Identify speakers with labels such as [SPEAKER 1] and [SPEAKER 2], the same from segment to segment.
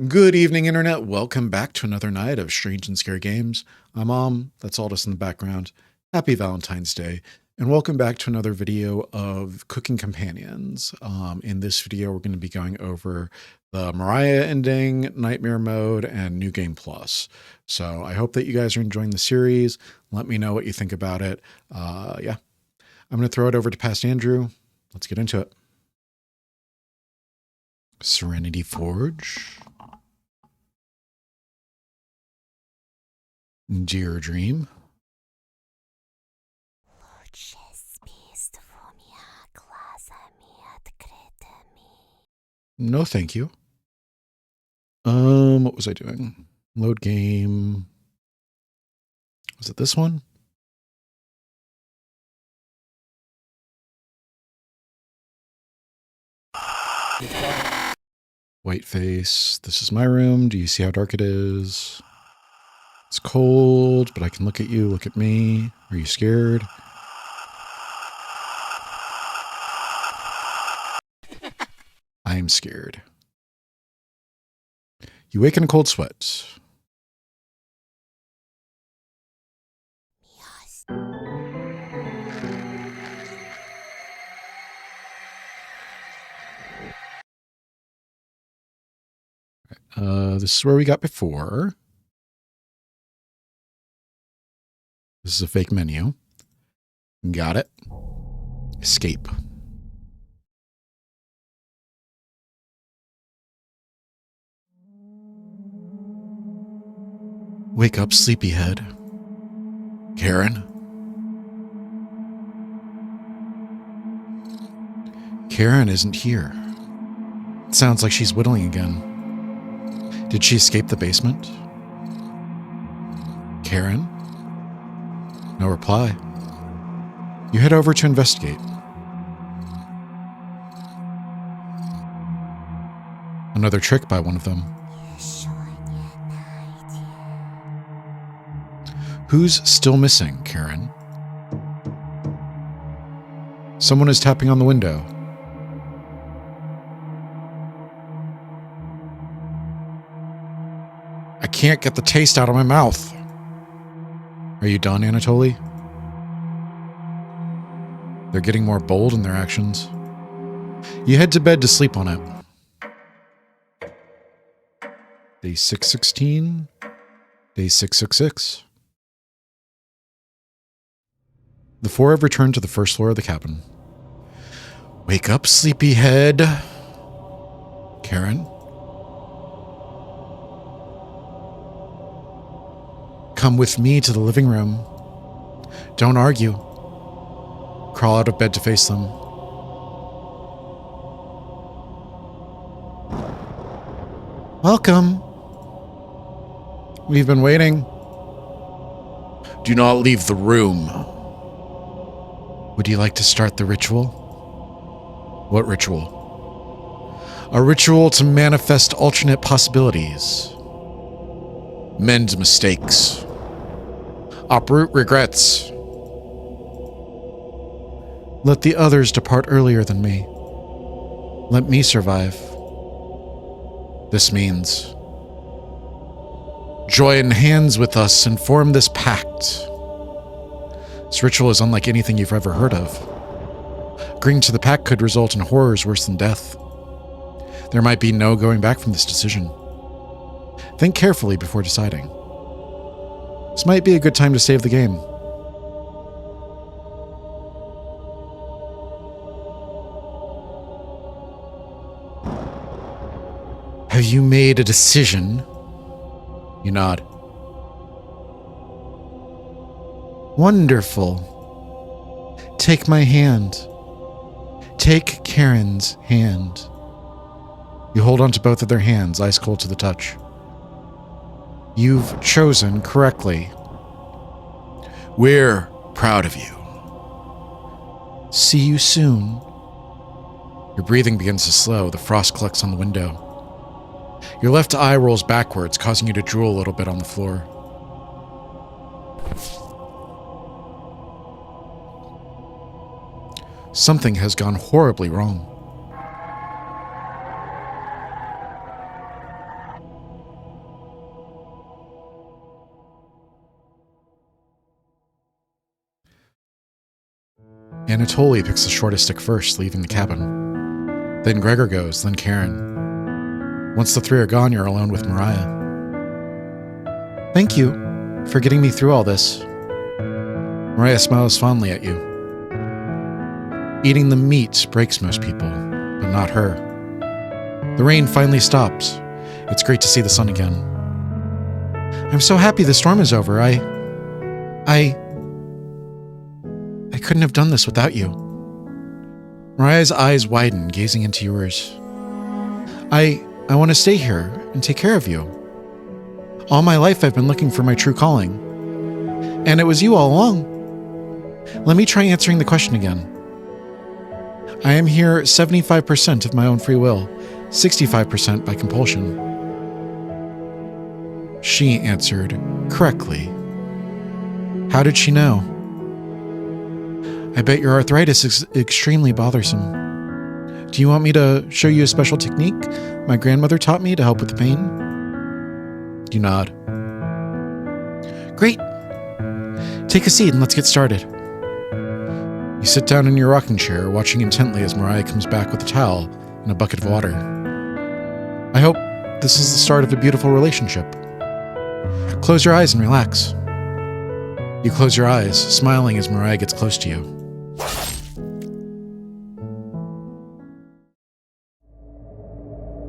[SPEAKER 1] Good evening, Internet. Welcome back to another night of Strange and Scary Games. I'm Mom. That's Aldous in the background. Happy Valentine's Day. And welcome back to another video of Cooking Companions. In this video, we're going to be going over the Mariah ending, Nightmare Mode, and New Game Plus. So I hope that you guys are enjoying the series. Let me know what you think about it. Yeah, I'm going to throw it over to Past Andrew. Let's get into it. Serenity Forge. Dear Dream. No, thank you. What was I doing? Load game. Was it this one? White face. This is my room. Do you see how dark it is? It's cold, but I can look at you. Look at me. Are you scared? I am scared. You wake in a cold sweat. This is where we got before. This is a fake menu. Got it. Escape. Wake up, sleepyhead. Karen? Karen isn't here. It sounds like she's whittling again. Did she escape the basement? Karen? No reply. You head over to investigate. Another trick by one of them. Who's still missing, Karen? Someone is tapping on the window. I can't get the taste out of my mouth. Are you done, Anatoly? They're getting more bold in their actions. You head to bed to sleep on it. Day 616. Day 666. The four have returned to the first floor of the cabin. Wake up, sleepyhead. Karen? Come with me to the living room. Don't argue. Crawl out of bed to face them. Welcome. We've been waiting. Do not leave the room. Would you like to start the ritual? What ritual? A ritual to manifest alternate possibilities. Mend mistakes. Uproot regrets. Let the others depart earlier than me. Let me survive. This means join hands with us and form this pact. This ritual is unlike anything you've ever heard of. Agreeing to the pact could result in horrors worse than death. There might be no going back from this decision. Think carefully before deciding. This might be a good time to save the game. Have you made a decision? You nod. Wonderful. Take my hand. Take Karen's hand. You hold onto both of their hands, ice cold to the touch. You've chosen correctly. We're proud of you. See you soon. Your breathing begins to slow. The frost collects on the window. Your left eye rolls backwards, causing you to drool a little bit on the floor. Something has gone horribly wrong. Anatoly picks the shortest stick first, leaving the cabin. Then Gregor goes, then Karen. Once the three are gone, you're alone with Mariah. Thank you for getting me through all this. Mariah smiles fondly at you. Eating the meat breaks most people, but not her. The rain finally stops. It's great to see the sun again. I'm so happy the storm is over. I couldn't have done this without you. Mariah's eyes widen, gazing into yours. I want to stay here and take care of you. All my life I've been looking for my true calling. And it was you all along. Let me try answering the question again. I am here 75% of my own free will, 65% by compulsion. She answered correctly. How did she know? I bet your arthritis is extremely bothersome. Do you want me to show you a special technique my grandmother taught me to help with the pain? You nod. Great. Take a seat and let's get started. You sit down in your rocking chair, watching intently as Mariah comes back with a towel and a bucket of water. I hope this is the start of a beautiful relationship. Close your eyes and relax. You close your eyes, smiling as Mariah gets close to you.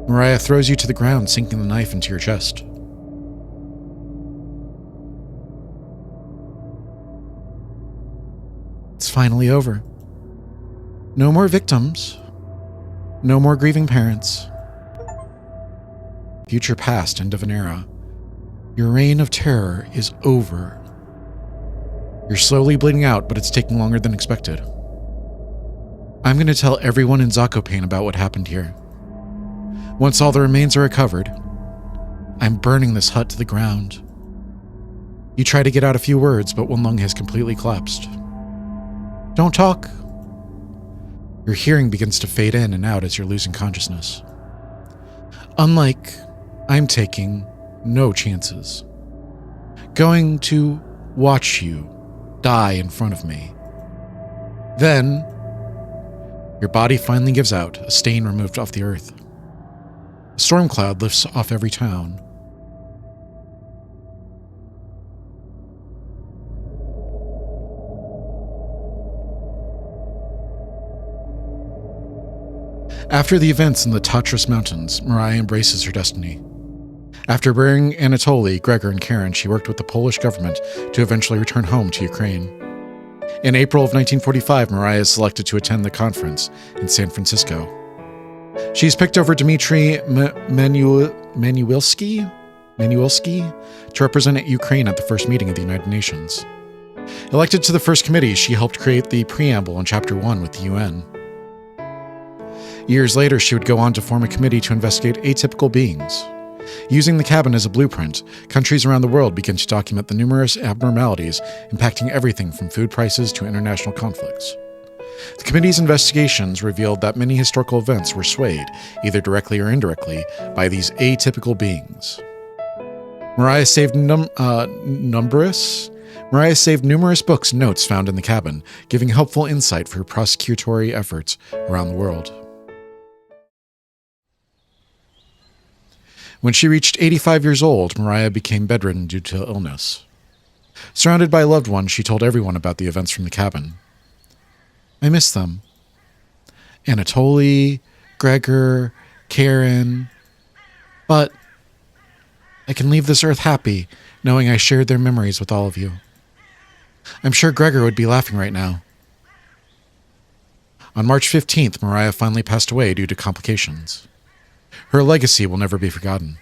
[SPEAKER 1] Mariah throws you to the ground, sinking the knife into your chest. It's finally over. No more victims. No more grieving parents. Future past, end of an era. Your reign of terror is over. You're slowly bleeding out, but it's taking longer than expected. I'm going to tell everyone in Zakopane about what happened here. Once all the remains are recovered, I'm burning this hut to the ground. You try to get out a few words, but one lung has completely collapsed. Don't talk. Your hearing begins to fade in and out as you're losing consciousness. Unlike, I'm taking no chances. Going to watch you die in front of me. Then, your body finally gives out, a stain removed off the earth. A storm cloud lifts off every town. After the events in the Tatras Mountains, Mariah embraces her destiny. After burying Anatoly, Gregor, and Karen, she worked with the Polish government to eventually return home to Ukraine. In April of 1945, Mariah is selected to attend the conference in San Francisco. She's picked over Dmitry Manuilsky to represent Ukraine at the first meeting of the United Nations. Elected to the first committee, she helped create the preamble in Chapter 1 with the UN. Years later, she would go on to form a committee to investigate atypical beings. Using the cabin as a blueprint, countries around the world began to document the numerous abnormalities impacting everything from food prices to international conflicts. The committee's investigations revealed that many historical events were swayed, either directly or indirectly, by these atypical beings. Mariah saved numerous books and notes found in the cabin, giving helpful insight for prosecutory efforts around the world. When she reached 85 years old, Mariah became bedridden due to illness. Surrounded by loved ones, she told everyone about the events from the cabin. I miss them. Anatoly, Gregor, Karen. But I can leave this earth happy, knowing I shared their memories with all of you. I'm sure Gregor would be laughing right now. On March 15th, Mariah finally passed away due to complications. Her legacy will never be forgotten.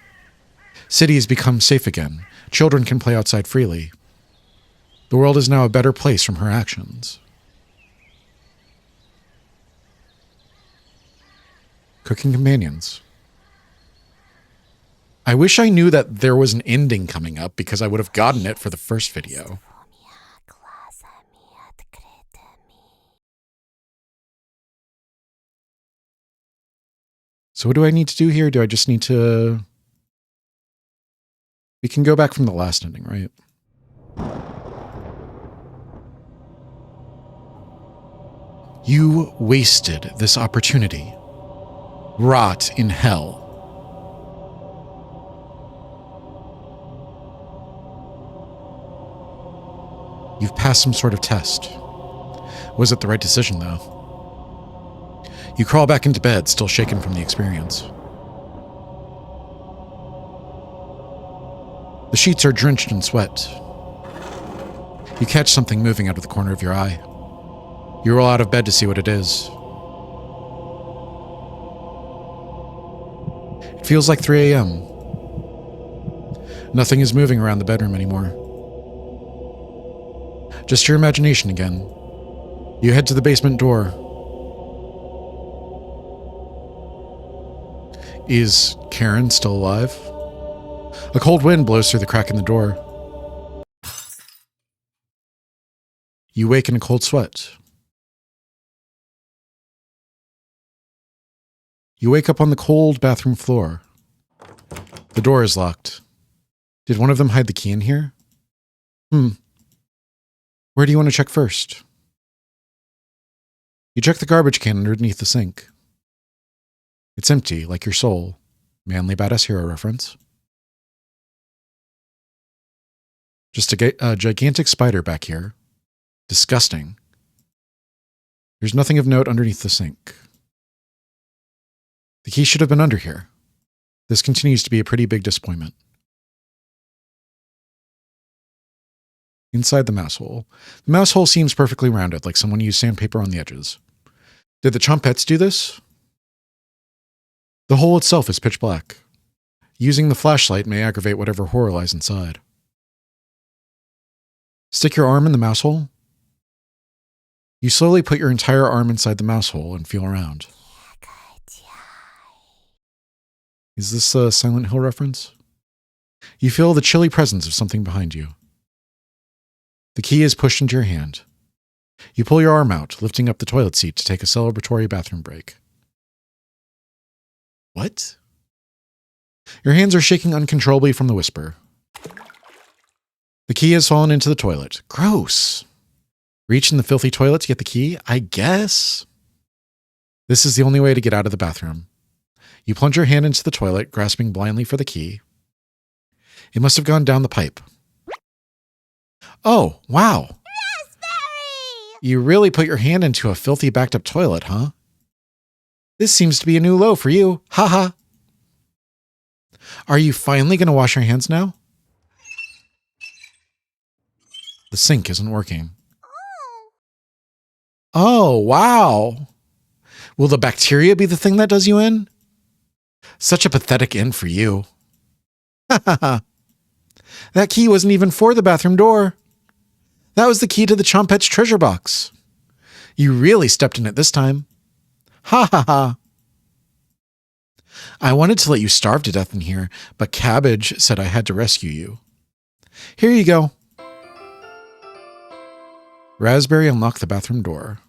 [SPEAKER 1] Cities become safe again. Children can play outside freely. The world is now a better place from her actions. Cooking Companions. I wish I knew that there was an ending coming up because I would have gotten it for the first video. So what do I need to do here? Do I just need to... We can go back from the last ending, right? You wasted this opportunity. Rot in hell. You've passed some sort of test. Was it the right decision, though? You crawl back into bed, still shaken from the experience. The sheets are drenched in sweat. You catch something moving out of the corner of your eye. You roll out of bed to see what it is. It feels like 3 a.m. Nothing is moving around the bedroom anymore. Just your imagination again. You head to the basement door. Is Karen still alive? A cold wind blows through the crack in the door. You wake in a cold sweat. You wake up on the cold bathroom floor. The door is locked. Did one of them hide the key in here? Where do you want to check first? You check the garbage can underneath the sink. It's empty, like your soul. Manly badass hero reference. Just a gigantic spider back here. Disgusting. There's nothing of note underneath the sink. The key should have been under here. This continues to be a pretty big disappointment. Inside the mouse hole. The mouse hole seems perfectly rounded, like someone used sandpaper on the edges. Did the chompettes do this? The hole itself is pitch black. Using the flashlight may aggravate whatever horror lies inside. Stick your arm in the mouse hole. You slowly put your entire arm inside the mouse hole and feel around. Is this a Silent Hill reference? You feel the chilly presence of something behind you. The key is pushed into your hand. You pull your arm out, lifting up the toilet seat to take a celebratory bathroom break. What? Your hands are shaking uncontrollably from the whisper. The key has fallen into the toilet. Gross. Reach in the filthy toilet to get the key? I guess. This is the only way to get out of the bathroom. You plunge your hand into the toilet, grasping blindly for the key. It must have gone down the pipe. Oh, wow. Raspberry! You really put your hand into a filthy backed up toilet, huh? This seems to be a new low for you. Ha ha. Are you finally going to wash your hands now? The sink isn't working. Oh, wow. Will the bacteria be the thing that does you in? Such a pathetic end for you. Ha ha ha. That key wasn't even for the bathroom door. That was the key to the Chompette's treasure box. You really stepped in it this time. Ha ha ha. I wanted to let you starve to death in here, but Cabbage said I had to rescue you. Here you go. Raspberry unlocked the bathroom door.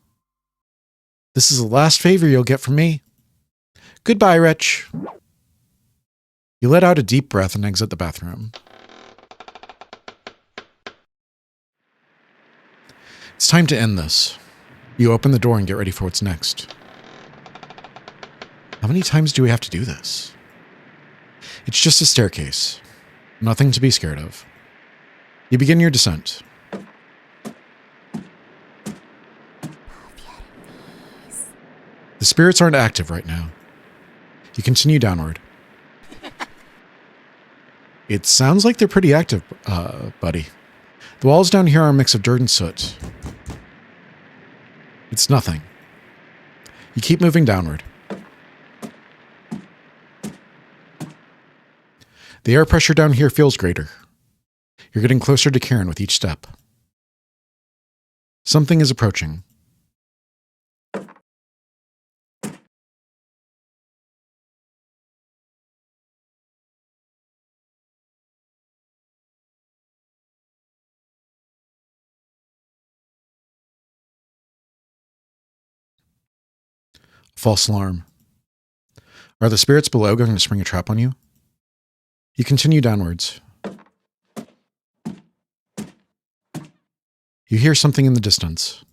[SPEAKER 1] This is the last favor you'll get from me. Goodbye, wretch. You let out a deep breath and exit the bathroom. It's time to end this. You open the door and get ready for what's next. How many times do we have to do this? It's just a staircase. Nothing to be scared of. You begin your descent. The spirits aren't active right now. You continue downward. It sounds like they're pretty active, buddy. The walls down here are a mix of dirt and soot. It's nothing. You keep moving downward. The air pressure down here feels greater. You're getting closer to Karen with each step. Something is approaching. False alarm. Are the spirits below going to spring a trap on you? You continue downwards. You hear something in the distance.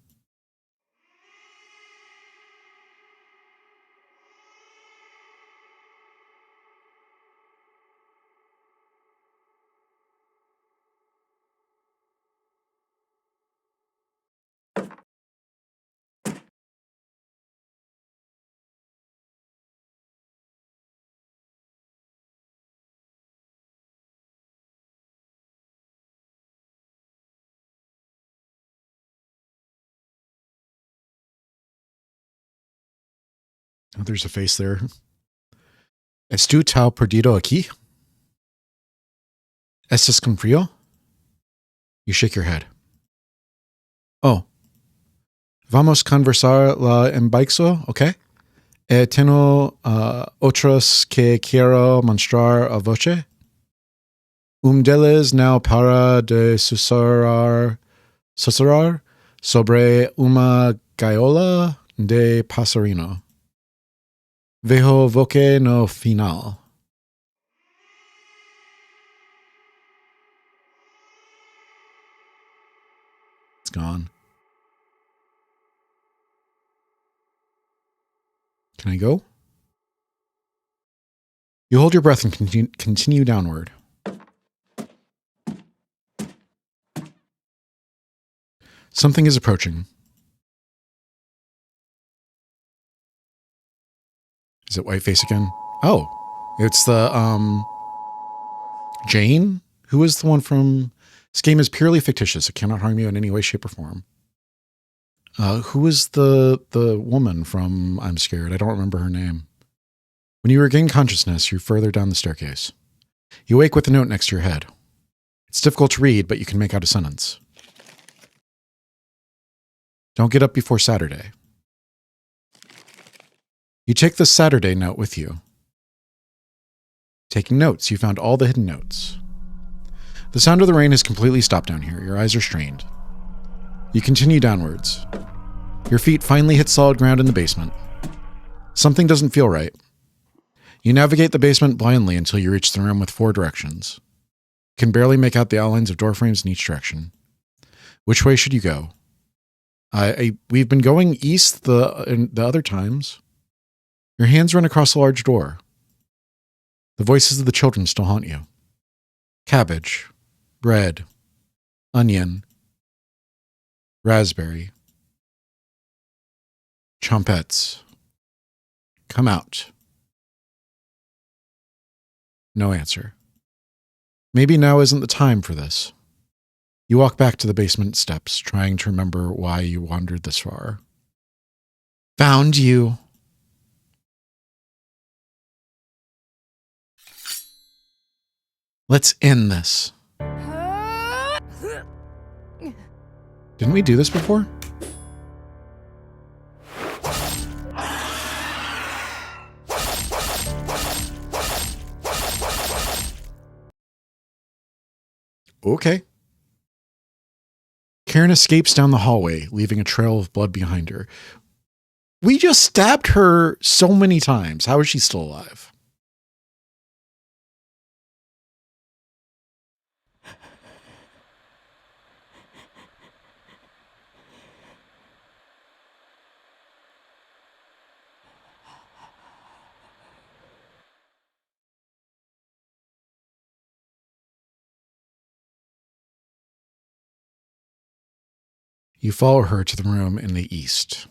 [SPEAKER 1] Oh, there's a face there. ¿Estu tao perdido aquí? ¿Estás con frío? You shake your head. Oh. Vamos conversar la embaizo, okay? Tengo otros que quiero mostrar a voce. Deles now para de susurrar sobre una gaiola de pasarino. Veo voce no final. It's gone. Can I go? You hold your breath and continue downward. Something is approaching. Is it Whiteface again? Oh, it's the Jane, who is the one from... This game is purely fictitious. It cannot harm you in any way, shape, or form. Who is the woman from I'm Scared? I don't remember her name. When you regain consciousness, you're further down the staircase. You wake with a note next to your head. It's difficult to read, but you can make out a sentence. Don't get up before Saturday. You take the Saturday note with you. Taking notes, you found all the hidden notes. The sound of the rain has completely stopped down here. Your eyes are strained. You continue downwards. Your feet finally hit solid ground in the basement. Something doesn't feel right. You navigate the basement blindly until you reach the room with 4 directions. You can barely make out the outlines of door frames in each direction. Which way should you go? We've been going east the other times. Your hands run across a large door. The voices of the children still haunt you. Cabbage, bread, onion, raspberry, chompettes. Come out. No answer. Maybe now isn't the time for this. You walk back to the basement steps, trying to remember why you wandered this far. Found you. Let's end this. Didn't we do this before? Okay. Karen escapes down the hallway, leaving a trail of blood behind her. We just stabbed her so many times. How is she still alive? You follow her to the room in the east.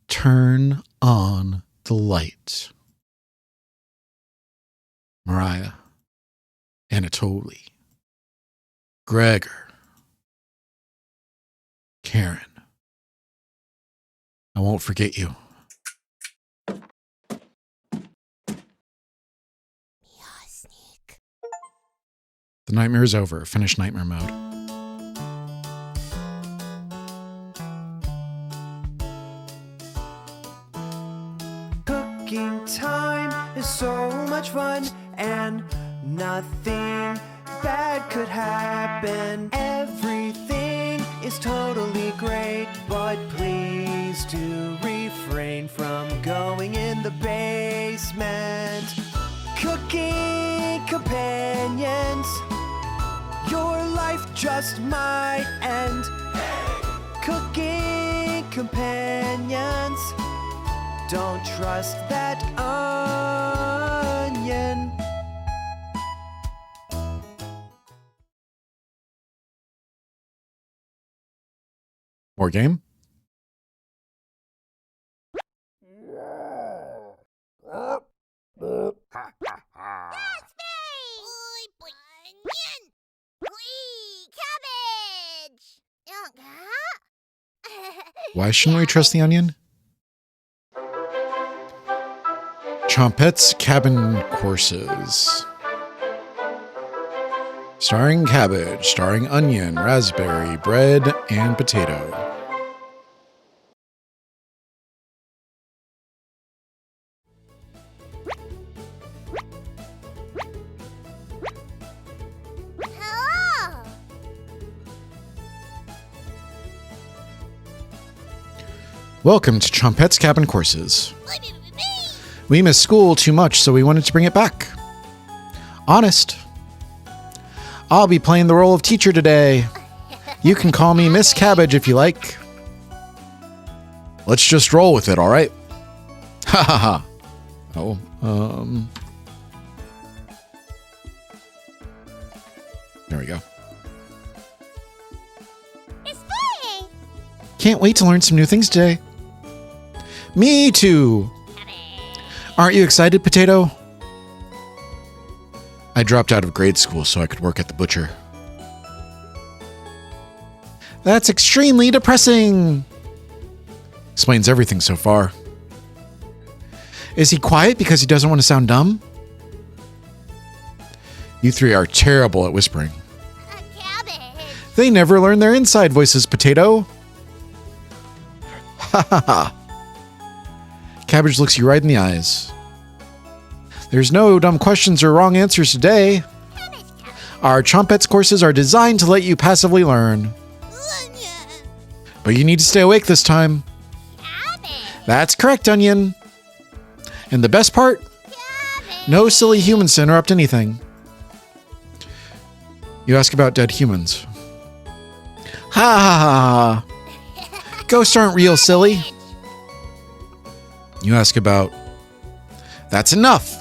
[SPEAKER 1] Turn on the light. Mariah, Anatoly, Gregor, Karen. I won't forget you. The nightmare is over. Finish nightmare mode.
[SPEAKER 2] Cooking time is so much fun, and nothing bad could happen. Everything is totally great, but please do refrain from going in the basement. Cooking companions, your life just might end. Cooking companions, don't trust that onion.
[SPEAKER 1] More game?
[SPEAKER 3] That's me! Oi, onion! Wee, cabbage!
[SPEAKER 1] Why shouldn't we trust the onion? Chompette's Cabin Courses. Starring cabbage, starring onion, raspberry, bread, and potato.
[SPEAKER 3] Hello.
[SPEAKER 1] Welcome to Chompette's Cabin Courses. We miss school too much, so we wanted to bring it back. Honest. I'll be playing the role of teacher today. You can call me Miss Cabbage if you like. Let's just roll with it, all right? Ha ha ha. Oh, there we go.
[SPEAKER 3] It's free.
[SPEAKER 1] Can't wait to learn some new things today. Me too. Aren't you excited, Potato? I dropped out of grade school so I could work at the butcher. That's extremely depressing. Explains everything so far. Is he quiet because he doesn't want to sound dumb? You three are terrible at whispering.
[SPEAKER 3] Cabbage.
[SPEAKER 1] They never learn their inside voices, Potato. Ha ha ha. Cabbage looks you right in the eyes. There's no dumb questions or wrong answers today. Our Chompette's courses are designed to let you passively learn.
[SPEAKER 3] Onion.
[SPEAKER 1] But you need to stay awake this time.
[SPEAKER 3] Cabbage.
[SPEAKER 1] That's correct, Onion. And the best part?
[SPEAKER 3] Cabbage.
[SPEAKER 1] No silly humans to interrupt anything. You ask about dead humans. Ha ha ha. Ghosts aren't real, silly. You ask about... That's enough.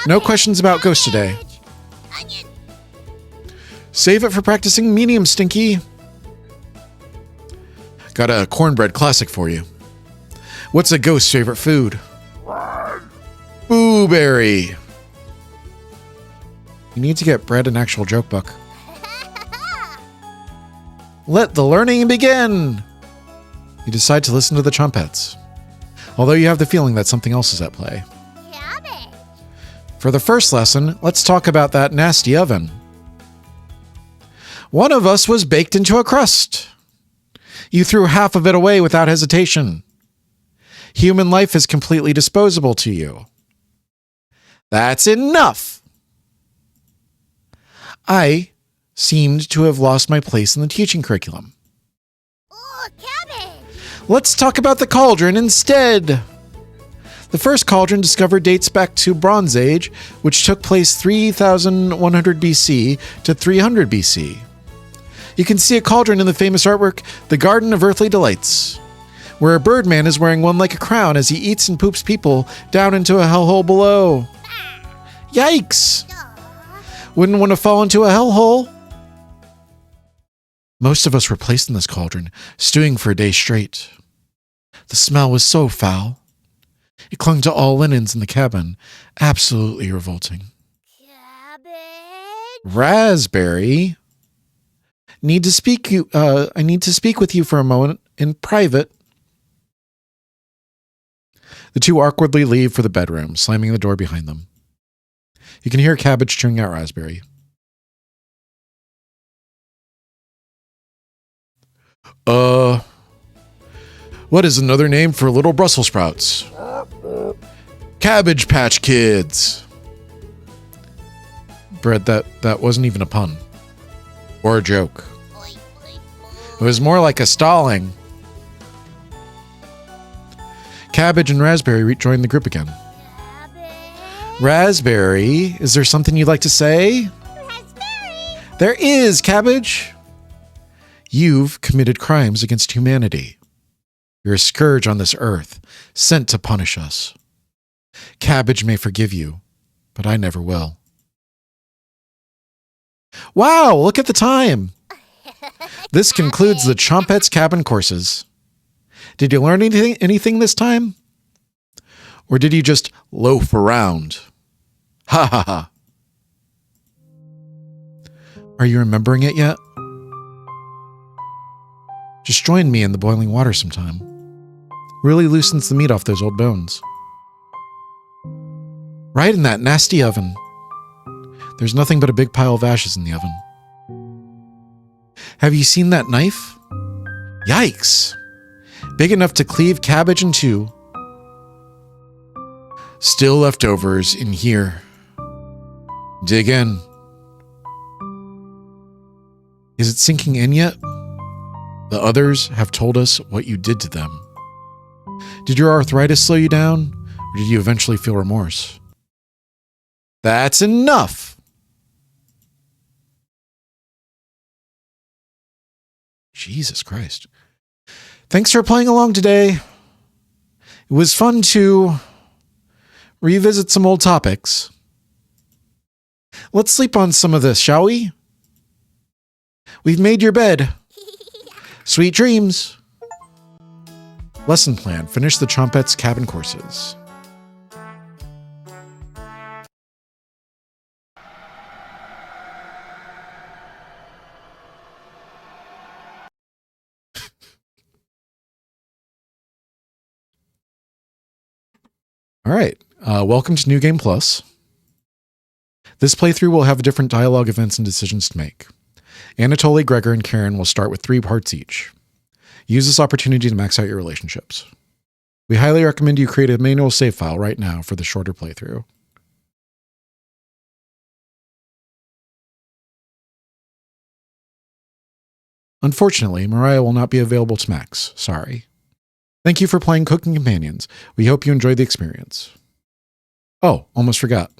[SPEAKER 1] No questions about ghosts today.
[SPEAKER 3] Onion.
[SPEAKER 1] Save it for practicing medium, Stinky. Got a cornbread classic for you. What's a ghost's favorite food? Blueberry. You need to get Bread an actual joke book. Let the learning begin. You decide to listen to the Chompettes, although you have the feeling that something else is at play.
[SPEAKER 3] Cabbage.
[SPEAKER 1] For the first lesson, let's talk about that nasty oven. One of us was baked into a crust. You threw half of it away without hesitation. Human life is completely disposable to you. That's enough. I seemed to have lost my place in the teaching curriculum.
[SPEAKER 3] Oh, cabbage.
[SPEAKER 1] Let's talk about the cauldron instead. The first cauldron discovered dates back to Bronze Age, which took place 3100 BC to 300 BC. You can see a cauldron in the famous artwork, The Garden of Earthly Delights, where a birdman is wearing one like a crown as he eats and poops people down into a hellhole below. Yikes! Wouldn't want to fall into a hellhole. Most of us were placed in this cauldron, stewing for a day straight. The smell was so foul. It clung to all linens in the cabin, absolutely revolting.
[SPEAKER 3] Cabbage.
[SPEAKER 1] Raspberry. I need to speak with you for a moment in private. The two awkwardly leave for the bedroom, slamming the door behind them. You can hear Cabbage chewing out Raspberry. What is another name for little Brussels sprouts? Cabbage Patch Kids. Bread, that wasn't even a pun. Or a joke. It was more like a stalling. Cabbage and Raspberry rejoin the group again. Raspberry, is there something you'd like to say?
[SPEAKER 3] Raspberry.
[SPEAKER 1] There is, Cabbage. You've committed crimes against humanity. You're a scourge on this earth, sent to punish us. Cabbage may forgive you, but I never will. Wow, look at the time. This concludes the Chompette's Cabin courses. Did you learn anything this time? Or did you just loaf around? Ha ha ha. Are you remembering it yet? Just join me in the boiling water sometime. Really loosens the meat off those old bones. Right in that nasty oven. There's nothing but a big pile of ashes in the oven. Have you seen that knife? Yikes! Big enough to cleave cabbage in two. Still leftovers in here. Dig in. Is it sinking in yet? The others have told us what you did to them. Did your arthritis slow you down, or did you eventually feel remorse? That's enough! Jesus Christ. Thanks for playing along today. It was fun to revisit some old topics. Let's sleep on some of this, shall we? We've made your bed. Sweet dreams. Lesson plan. Finish the Trumpet's cabin courses. All right. Welcome to New Game Plus. This playthrough will have different dialogue events and decisions to make. Anatoly, Gregor, and Karen will start with 3 parts each. Use this opportunity to max out your relationships. We highly recommend you create a manual save file right now for the shorter playthrough. Unfortunately, Mariah will not be available to max. Sorry. Thank you for playing Cooking Companions. We hope you enjoyed the experience. Oh, almost forgot.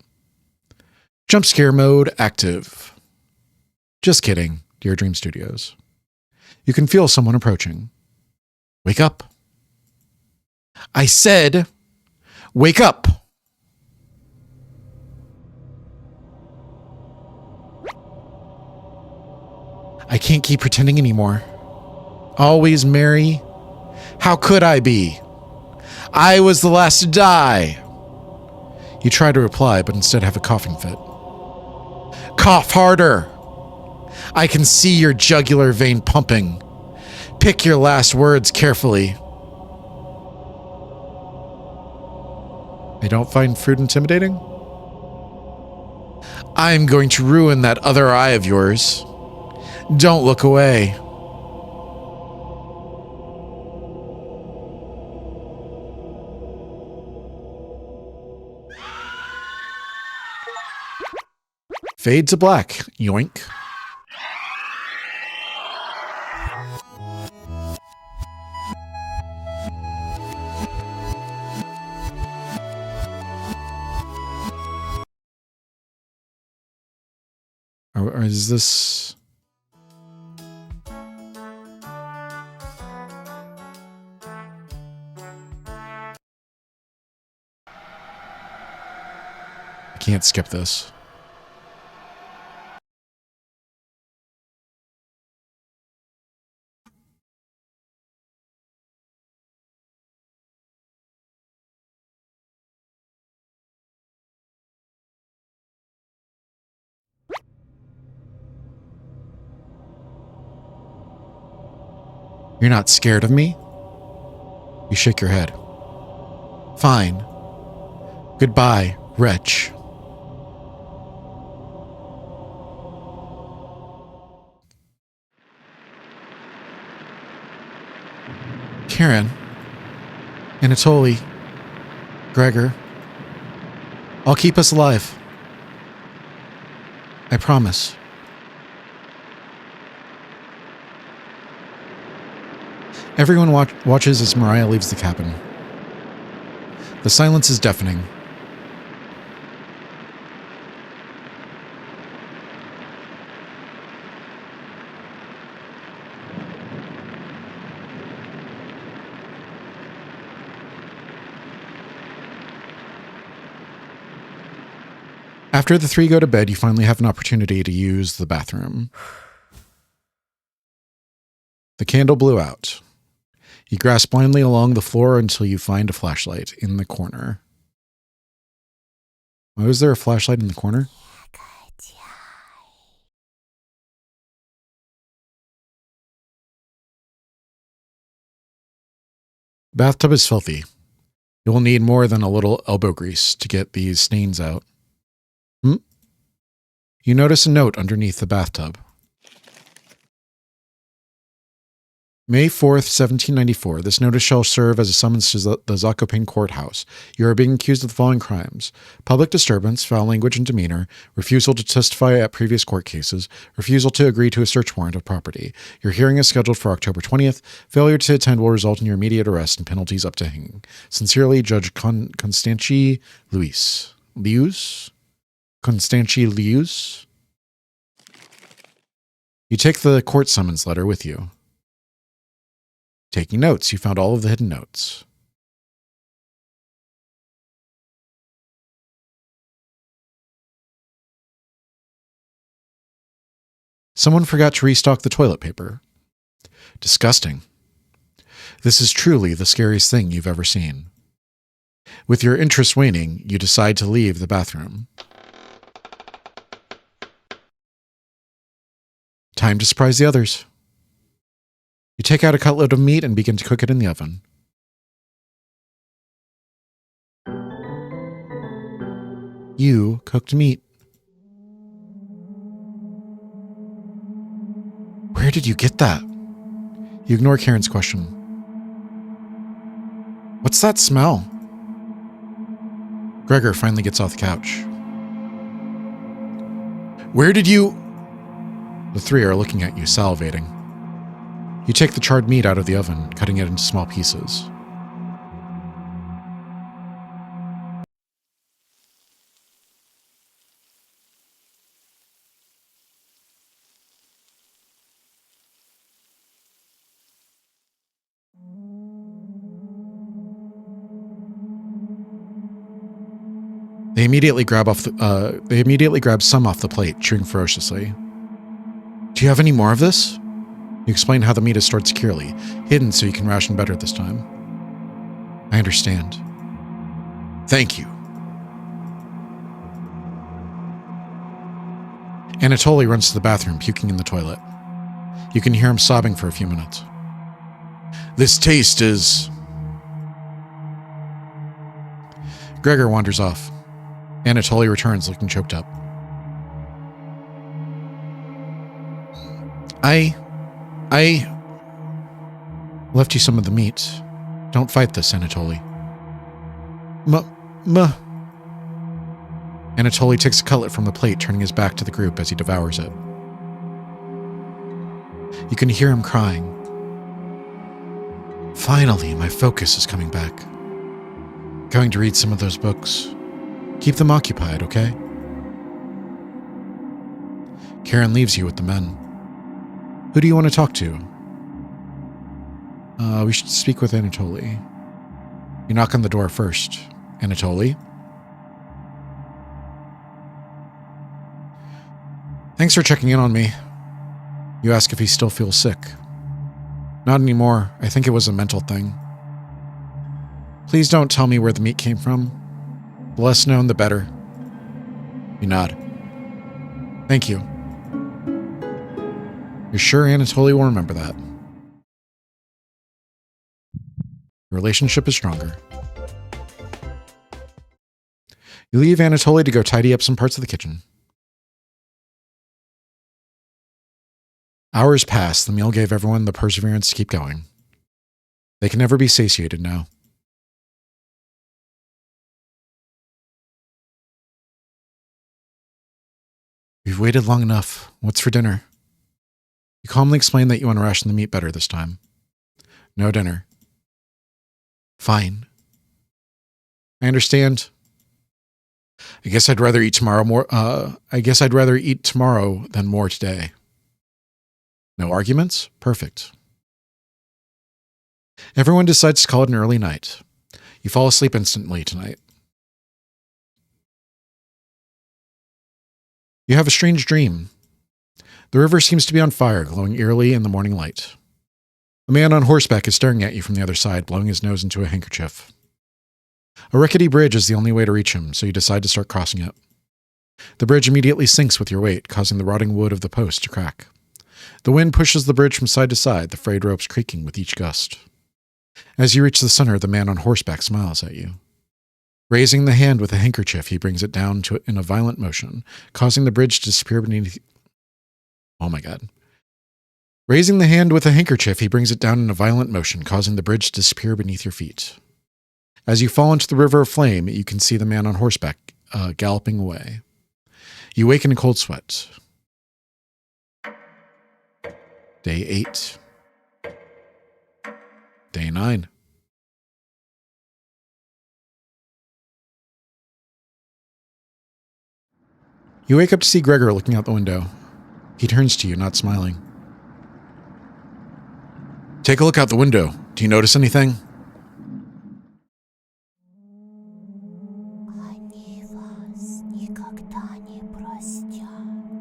[SPEAKER 1] Jump scare mode active. Just kidding, dear Dream Studios. You can feel someone approaching. Wake up. I said, wake up. I can't keep pretending anymore. Always merry. How could I be? I was the last to die. You try to reply, but instead have a coughing fit. Cough harder. I can see your jugular vein pumping. Pick your last words carefully. I don't find fruit intimidating? I'm going to ruin that other eye of yours. Don't look away. Fade to black. Yoink. Or is this... I can't skip this. You're not scared of me? You shake your head. Fine. Goodbye, wretch. Karen, Anatoly, Gregor, I'll keep us alive. I promise. Everyone watches as Mariah leaves the cabin. The silence is deafening. After the 3 go to bed, you finally have an opportunity to use the bathroom. The candle blew out. You grasp blindly along the floor until you find a flashlight in the corner. Why was there a flashlight in the corner? Bathtub is filthy. You will need more than a little elbow grease to get these stains out. You notice a note underneath the bathtub. May 4th, 1794. This notice shall serve as a summons to the Zakopane courthouse. You are being accused of the following crimes: public disturbance, foul language and demeanor, refusal to testify at previous court cases, refusal to agree to a search warrant of property. Your hearing is scheduled for October 20th. Failure to attend will result in your immediate arrest and penalties up to hanging. Sincerely, Judge Constanci Luis. Constanci Luis? You take the court summons letter with you. Taking notes, you found all of the hidden notes. Someone forgot to restock the toilet paper. Disgusting. This is truly the scariest thing you've ever seen. With your interest waning, you decide to leave the bathroom. Time to surprise the others. You take out a cutlet of meat and begin to cook it in the oven. You cooked meat. Where did you get that? You ignore Karen's question. What's that smell? Gregor finally gets off the couch. Where did you... The three are looking at you, salivating. You take the charred meat out of the oven, cutting it into small pieces. They immediately grab some off the plate, chewing ferociously. Do you have any more of this? You explain how the meat is stored securely, hidden so you can ration better this time. I understand. Thank you. Anatoly runs to the bathroom, puking in the toilet. You can hear him sobbing for a few minutes. This taste is... Gregor wanders off. Anatoly returns, looking choked up. I left you some of the meat. Don't fight this, Anatoly. Anatoly takes a cutlet from the plate, turning his back to the group as he devours it. You can hear him crying. Finally, my focus is coming back. Going to read some of those books. Keep them occupied, okay? Karen leaves you with the men. Who do you want to talk to? We should speak with Anatoly. You knock on the door first. Anatoly? Thanks for checking in on me. You ask if he still feels sick. Not anymore. I think it was a mental thing. Please don't tell me where the meat came from. The less known, the better. You nod. Thank you. You're sure Anatoly will remember that? Your relationship is stronger. You leave Anatoly to go tidy up some parts of the kitchen. Hours pass. The meal gave everyone the perseverance to keep going. They can never be satiated now. We've waited long enough. What's for dinner? You calmly explain that you want to ration the meat better this time. No dinner. Fine. I understand. I guess I'd rather eat tomorrow than more today. No arguments? Perfect. Everyone decides to call it an early night. You fall asleep instantly tonight. You have a strange dream. The river seems to be on fire, glowing eerily in the morning light. A man on horseback is staring at you from the other side, blowing his nose into a handkerchief. A rickety bridge is the only way to reach him, so you decide to start crossing it. The bridge immediately sinks with your weight, causing the rotting wood of the post to crack. The wind pushes the bridge from side to side, the frayed ropes creaking with each gust. As you reach the center, the man on horseback smiles at you. Raising the hand with a handkerchief, he brings it down in a violent motion, causing the bridge to disappear beneath... Oh my god. Raising the hand with a handkerchief, he brings it down in a violent motion, causing the bridge to disappear beneath your feet. As you fall into the river of flame, you can see the man on horseback galloping away. You wake in a cold sweat. Day 8. Day 9. You wake up to see Gregor looking out the window. He turns to you, not smiling. Take a look out the window. Do you notice anything?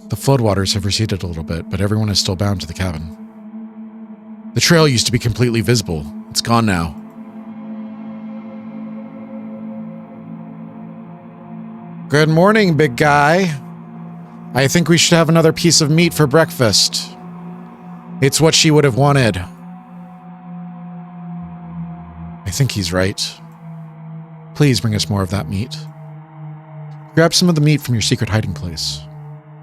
[SPEAKER 1] The floodwaters have receded a little bit, but everyone is still bound to the cabin. The trail used to be completely visible. It's gone now. Good morning, big guy. I think we should have another piece of meat for breakfast. It's what she would have wanted. I think he's right. Please bring us more of that meat. Grab some of the meat from your secret hiding place.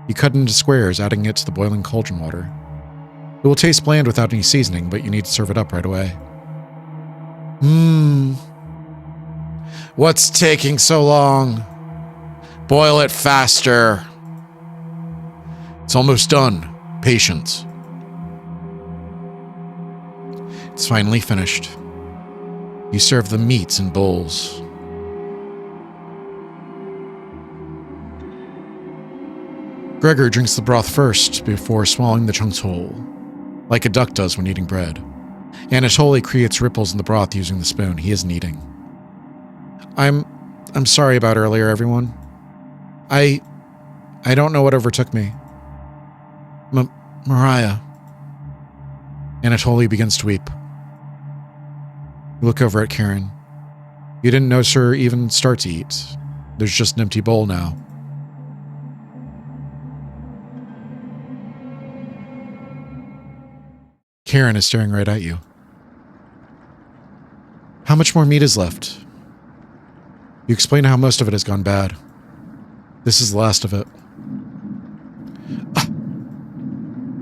[SPEAKER 1] You cut it into squares, adding it to the boiling cauldron water. It will taste bland without any seasoning, but you need to serve it up right away. What's taking so long? Boil it faster. It's almost done. Patience. It's finally finished. You serve the meats in bowls. Gregor drinks the broth first before swallowing the chunks whole, like a duck does when eating bread. Anatoly creates ripples in the broth using the spoon. He isn't eating. I'm sorry about earlier, everyone. I don't know what overtook me. Mariah. Anatoly begins to weep. You look over at Karen. You didn't notice her even start to eat. There's just an empty bowl now. Karen is staring right at you. How much more meat is left? You explain how most of it has gone bad. This is the last of it.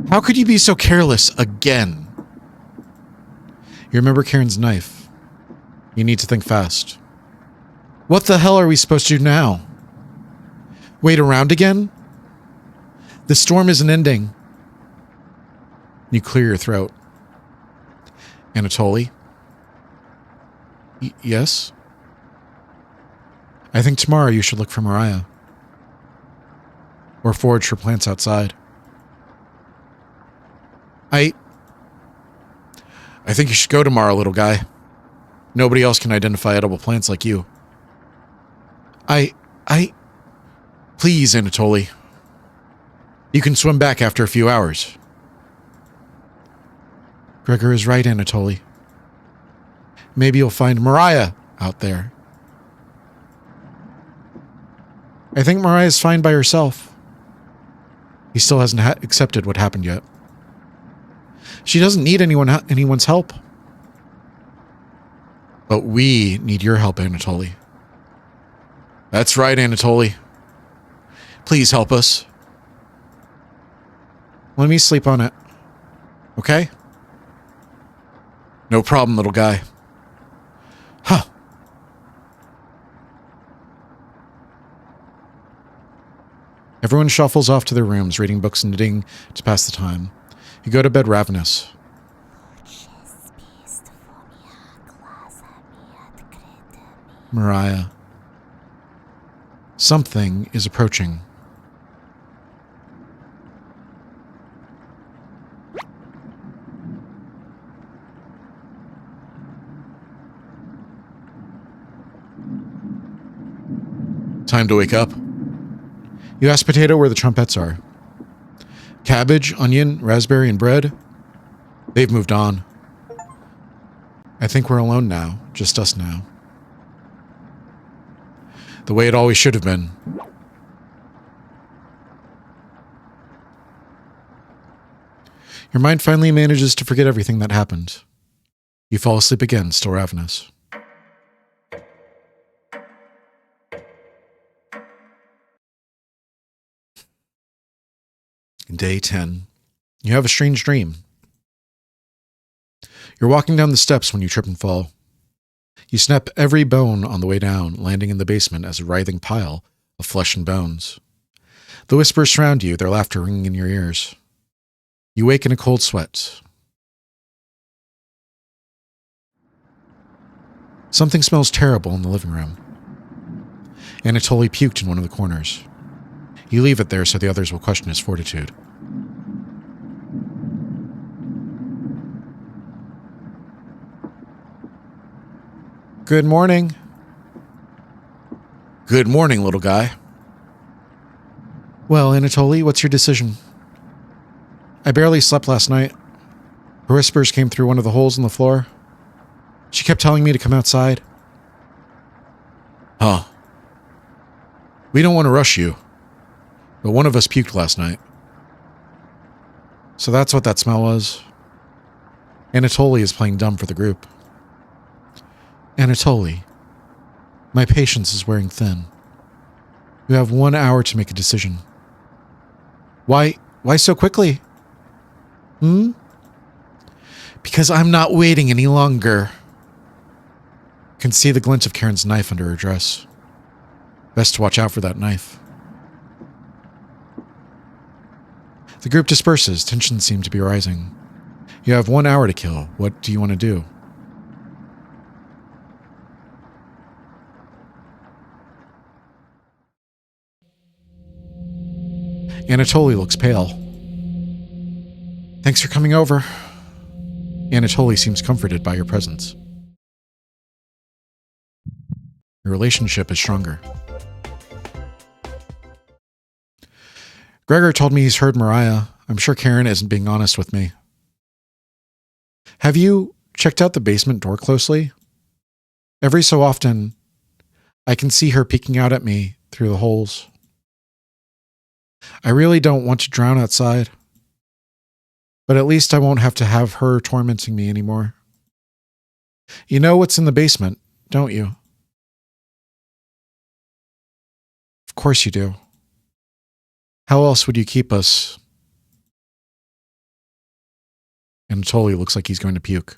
[SPEAKER 1] How could you be so careless again? You remember Karen's knife. You need to think fast. What the hell are we supposed to do now? Wait around again? The storm isn't ending. You clear your throat. Anatoly? Yes? I think tomorrow you should look for Mariah. Or forage for plants outside. I think you should go tomorrow, little guy. Nobody else can identify edible plants like you. Please, Anatoly. You can swim back after a few hours. Gregor is right, Anatoly. Maybe you'll find Mariah out there. I think Mariah's fine by herself. He still hasn't accepted what happened yet. She doesn't need anyone's help. But we need your help, Anatoly. That's right, Anatoly. Please help us. Let me sleep on it. Okay? No problem, little guy. Huh. Everyone shuffles off to their rooms, reading books and knitting to pass the time. You go to bed ravenous. Mariah. Something is approaching. Time to wake up. You ask Potato where the trumpets are. Cabbage, onion, raspberry, and bread. They've moved on. I think we're alone now. Just us now. The way it always should have been. Your mind finally manages to forget everything that happened. You fall asleep again, still ravenous. Day 10. You have a strange dream. You're walking down the steps when you trip and fall. You snap every bone on the way down, landing in the basement as a writhing pile of flesh and bones. The whispers surround you, their laughter ringing in your ears. You wake in a cold sweat. Something smells terrible in the living room. Anatoly puked in one of the corners. You leave it there so the others will question his fortitude. Good morning. Good morning, little guy. Well, Anatoly, what's your decision? I barely slept last night. Her whispers came through one of the holes in the floor. She kept telling me to come outside. Huh. We don't want to rush you, but one of us puked last night. So that's what that smell was. Anatoly is playing dumb for the group. Anatoly, my patience is wearing thin. You have 1 hour to make a decision. Why so quickly? Because I'm not waiting any longer. Can see the glint of Karen's knife under her dress. Best to watch out for that knife. The group disperses. Tensions seem to be rising. You have 1 hour to kill. What do you want to do? Anatoly looks pale. Thanks for coming over. Anatoly seems comforted by your presence. Your relationship is stronger. Gregor told me he's heard Mariah. I'm sure Karen isn't being honest with me. Have you checked out the basement door closely? Every so often, I can see her peeking out at me through the holes. I really don't want to drown outside, but at least I won't have to have her tormenting me anymore. You know what's in the basement, don't you? Of course you do. How else would you keep us? Anatoly looks like he's going to puke.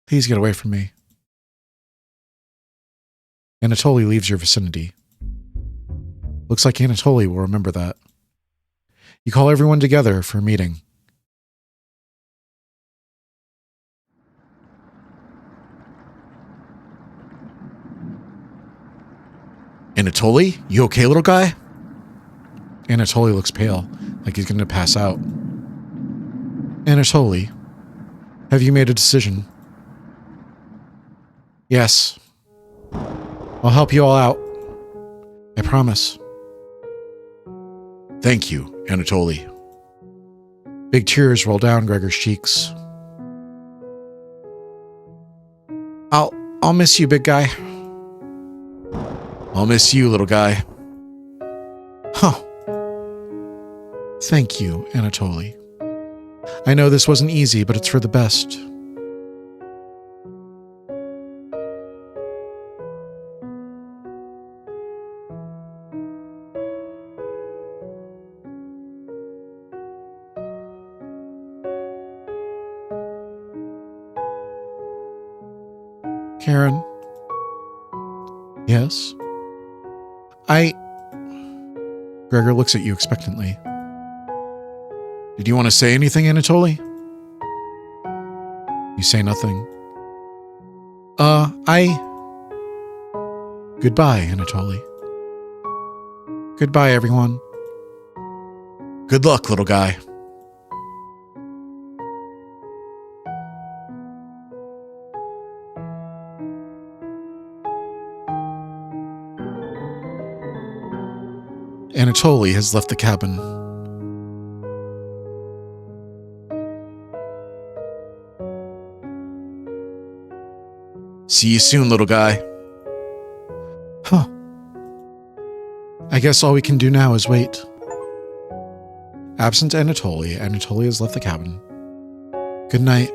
[SPEAKER 1] Please get away from me. Anatoly leaves your vicinity. Looks like Anatoly will remember that. You call everyone together for a meeting. Anatoly, you okay, little guy? Anatoly looks pale, like he's going to pass out. Anatoly, have you made a decision? Yes. I'll help you all out. I promise. Thank you, Anatoly. Big tears roll down Gregor's cheeks. I'll miss you, big guy. I'll miss you, little guy. Huh. Thank you, Anatoly. I know this wasn't easy, but it's for the best. Karen? Yes? Gregor looks at you expectantly. Did you want to say anything, Anatoly? You say nothing. Goodbye, Anatoly. Goodbye, everyone. Good luck, little guy. Anatoly has left the cabin. See you soon, little guy. Huh. I guess all we can do now is wait. Absent Anatoly, Anatoly has left the cabin. Good night.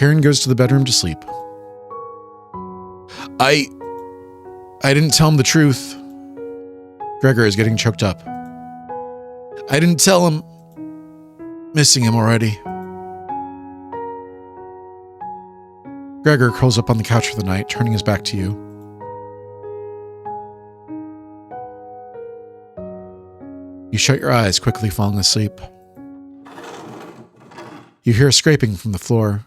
[SPEAKER 1] Karen goes to the bedroom to sleep. I didn't tell him the truth. Gregor is getting choked up. I didn't tell him. Missing him already. Gregor curls up on the couch for the night, turning his back to you. You shut your eyes, quickly falling asleep. You hear a scraping from the floor.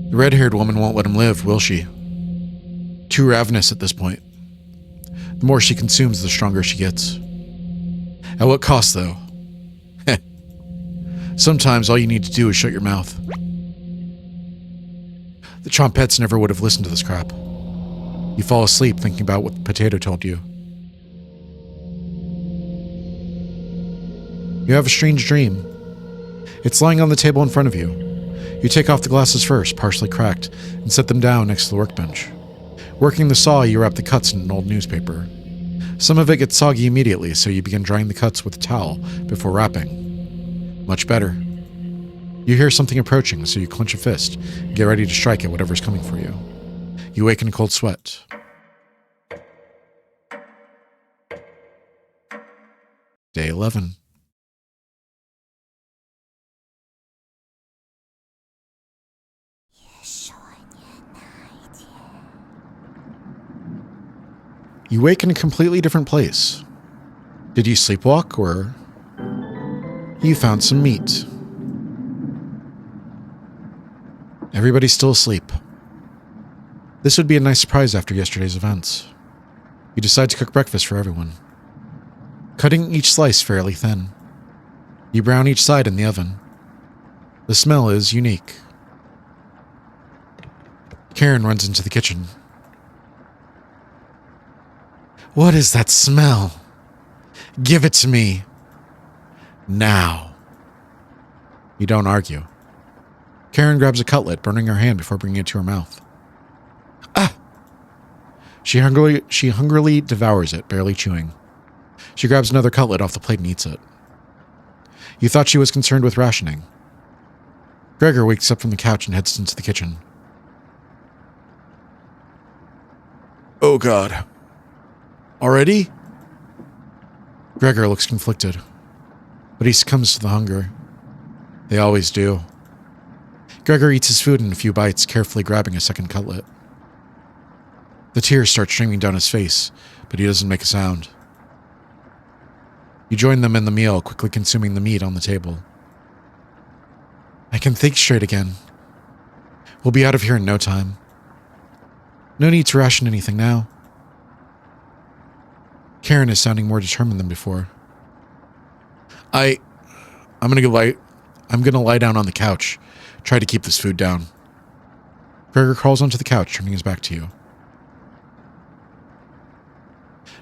[SPEAKER 1] The red-haired woman won't let him live, will she? Too ravenous at this point. The more she consumes, the stronger she gets. At what cost, though? Sometimes all you need to do is shut your mouth. The Trompettes never would have listened to this crap. You fall asleep thinking about what the potato told you. You have a strange dream. It's lying on the table in front of you. You take off the glasses first, partially cracked, and set them down next to the workbench. Working the saw, you wrap the cuts in an old newspaper. Some of it gets soggy immediately, so you begin drying the cuts with a towel before wrapping. Much better. You hear something approaching, so you clench a fist and get ready to strike at whatever's coming for you. You wake in a cold sweat. Day 11. You wake in a completely different place. Did you sleepwalk, or you found some meat? Everybody's still asleep. This would be a nice surprise after yesterday's events. You decide to cook breakfast for everyone. Cutting each slice fairly thin. You brown each side in the oven. The smell is unique. Karen runs into the kitchen. What is that smell? Give it to me. Now. You don't argue. Karen grabs a cutlet, burning her hand before bringing it to her mouth. Ah! She hungrily devours it, barely chewing. She grabs another cutlet off the plate and eats it. You thought she was concerned with rationing. Gregor wakes up from the couch and heads into the kitchen. Oh God. Already? Gregor looks conflicted, but he succumbs to the hunger. They always do. Gregor eats his food in a few bites, carefully grabbing a second cutlet. The tears start streaming down his face, but he doesn't make a sound. You join them in the meal, quickly consuming the meat on the table. I can think straight again. We'll be out of here in no time. No need to ration anything now. Karen is sounding more determined than before. I'm gonna lie down on the couch. Try to keep this food down. Gregor crawls onto the couch, turning his back to you.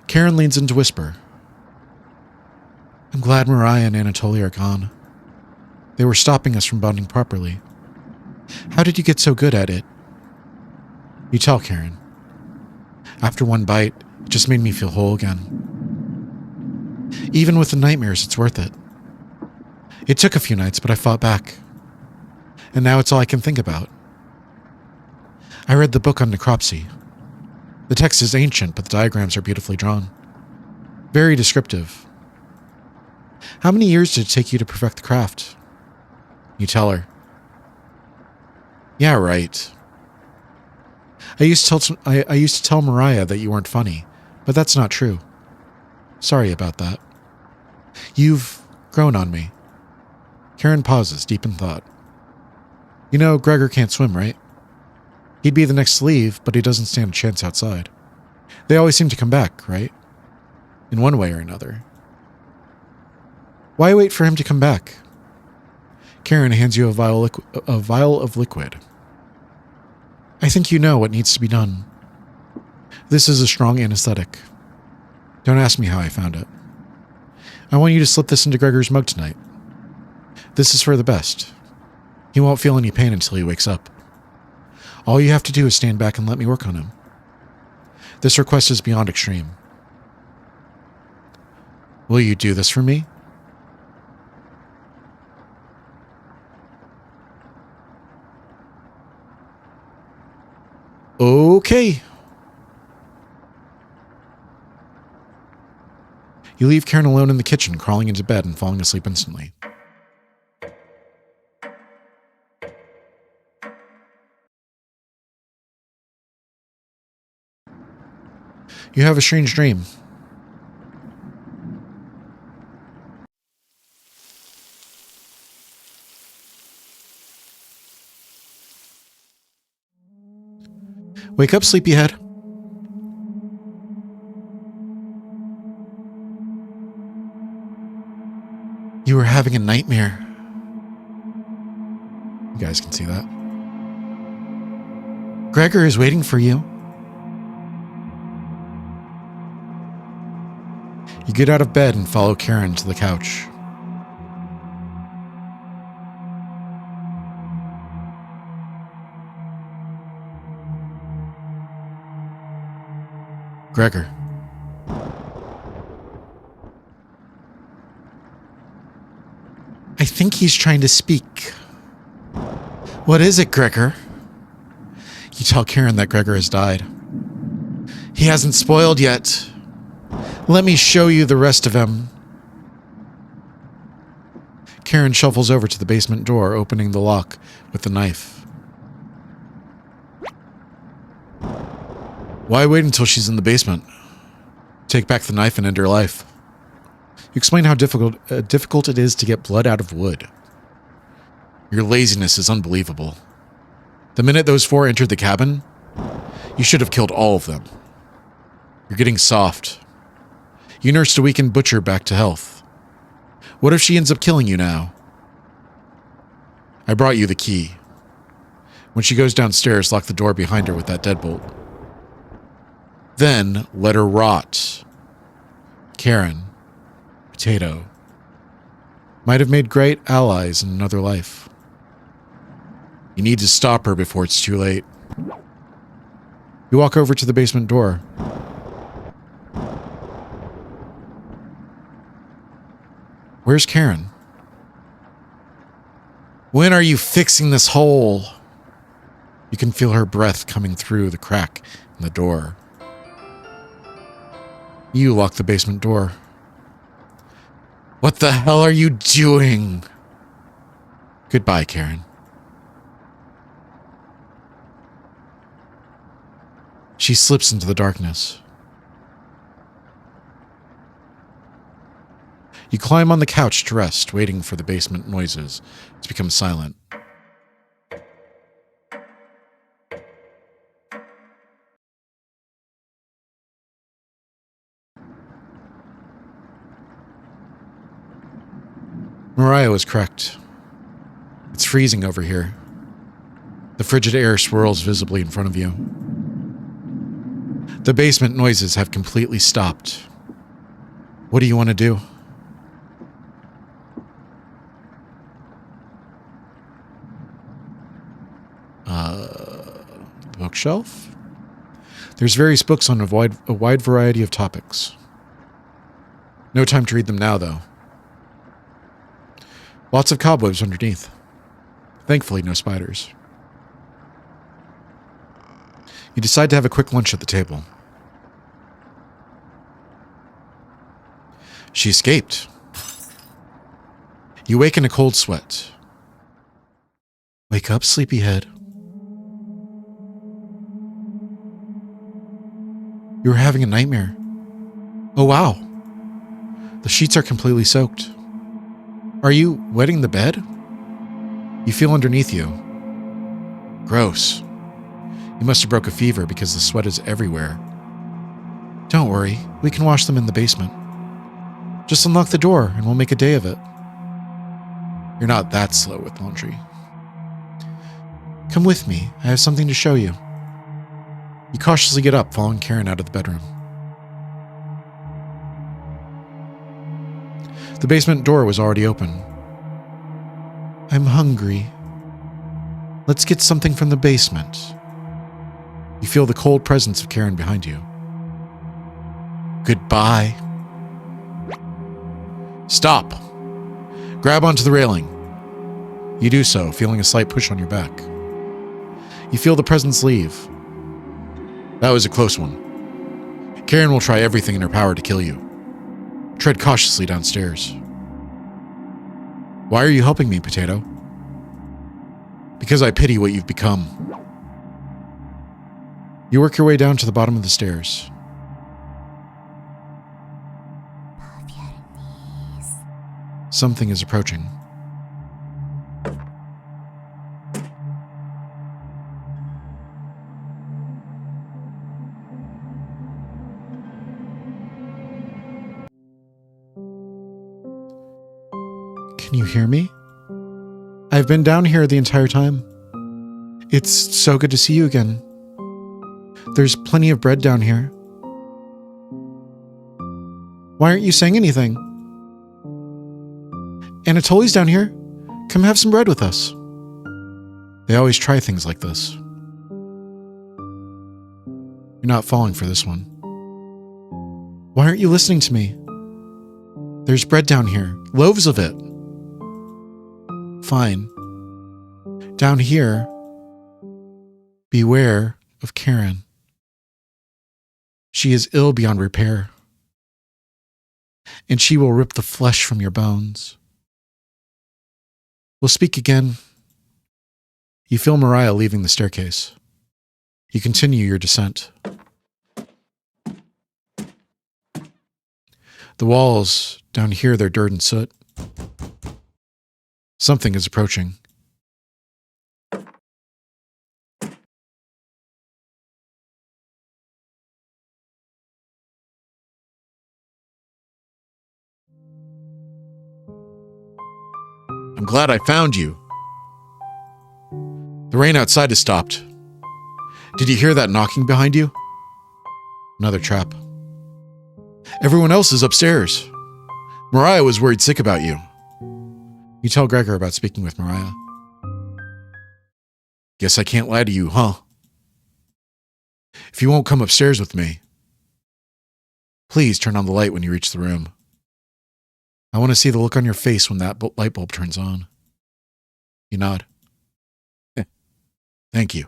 [SPEAKER 1] Karen leans in to whisper. I'm glad Mariah and Anatoly are gone. They were stopping us from bonding properly. How did you get so good at it? You tell Karen. After one bite, it just made me feel whole again. Even with the nightmares, it's worth it. It took a few nights, but I fought back. And now it's all I can think about. I read the book on necropsy. The text is ancient, but the diagrams are beautifully drawn. Very descriptive. How many years did it take you to perfect the craft? You tell her. Yeah, right. I used to tell Mariah that you weren't funny, but that's not true. Sorry about that. You've grown on me. Karen pauses, deep in thought. You know, Gregor can't swim, right? He'd be the next to leave, but he doesn't stand a chance outside. They always seem to come back, right? In one way or another. Why wait for him to come back? Karen hands you a vial of liquid. I think you know what needs to be done. This is a strong anesthetic. Don't ask me how I found it. I want you to slip this into Gregor's mug tonight. This is for the best. He won't feel any pain until he wakes up. All you have to do is stand back and let me work on him. This request is beyond extreme. Will you do this for me? Okay. You leave Karen alone in the kitchen, crawling into bed and falling asleep instantly. You have a strange dream. Wake up, sleepyhead. You were having a nightmare. You guys can see that. Gregor is waiting for you. You get out of bed and follow Karen to the couch. Gregor. I think he's trying to speak. What is it, Gregor? You tell Karen that Gregor has died. He hasn't spoiled yet. Let me show you the rest of him. Karen shuffles over to the basement door, opening the lock with the knife. Why wait until she's in the basement? Take back the knife and end her life. You explain how difficult it is to get blood out of wood. Your laziness is unbelievable. The minute those 4 entered the cabin, you should have killed all of them. You're getting soft. You nursed a weakened butcher back to health. What if she ends up killing you now? I brought you the key. When she goes downstairs, lock the door behind her with that deadbolt. Then let her rot. Karen, Potato, might have made great allies in another life. You need to stop her before it's too late. You walk over to the basement door. Where's Karen? When are you fixing this hole? You can feel her breath coming through the crack in the door. You lock the basement door. What the hell are you doing? Goodbye, Karen. She slips into the darkness. You climb on the couch to rest, waiting for the basement noises to become silent. Mariah was correct. It's freezing over here. The frigid air swirls visibly in front of you. The basement noises have completely stopped. What do you want to do? The bookshelf? There's various books on a wide variety of topics. No time to read them now, though. Lots of cobwebs underneath. Thankfully, no spiders. You decide to have a quick lunch at the table. She escaped. You wake in a cold sweat. Wake up, sleepyhead. You were having a nightmare. Oh, wow. The sheets are completely soaked. Are you wetting the bed? You feel underneath you. Gross. You must have broke a fever because the sweat is everywhere. Don't worry, we can wash them in the basement. Just unlock the door and we'll make a day of it. You're not that slow with laundry. Come with me, I have something to show you. You cautiously get up, following Karen out of the bedroom. The basement door was already open. I'm hungry. Let's get something from the basement. You feel the cold presence of Karen behind you. Goodbye. Stop. Grab onto the railing. You do so, feeling a slight push on your back. You feel the presence leave. That was a close one. Karen will try everything in her power to kill you. Tread cautiously downstairs. Why are you helping me, Potato? Because I pity what you've become. You work your way down to the bottom of the stairs. Something is approaching. Can you hear me? I've been down here the entire time. It's so good to see you again. There's plenty of bread down here. Why aren't you saying anything? Anatoly's down here. Come have some bread with us. They always try things like this. You're not falling for this one. Why aren't you listening to me? There's bread down here. Loaves of it. Fine. Down here, beware of Karen. She is ill beyond repair, and she will rip the flesh from your bones. We'll speak again. You feel Mariah leaving the staircase. You continue your descent. The walls down here, they're dirt and soot. Something is approaching. I'm glad I found you. The rain outside has stopped. Did you hear that knocking behind you? Another trap. Everyone else is upstairs. Mariah was worried sick about you. You tell Gregor about speaking with Mariah. Guess I can't lie to you, huh? If you won't come upstairs with me, please turn on the light when you reach the room. I want to see the look on your face when that light bulb turns on. You nod. Thank you.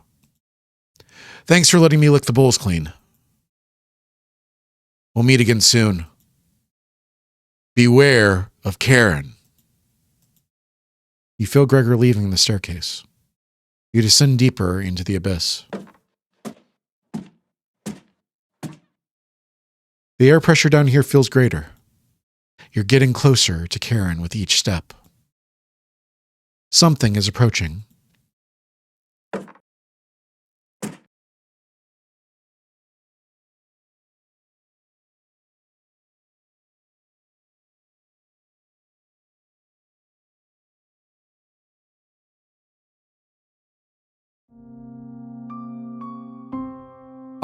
[SPEAKER 1] Thanks for letting me lick the bowls clean. We'll meet again soon. Beware of Karen. You feel Gregor leaving the staircase. You descend deeper into the abyss. The air pressure down here feels greater. You're getting closer to Karen with each step. Something is approaching.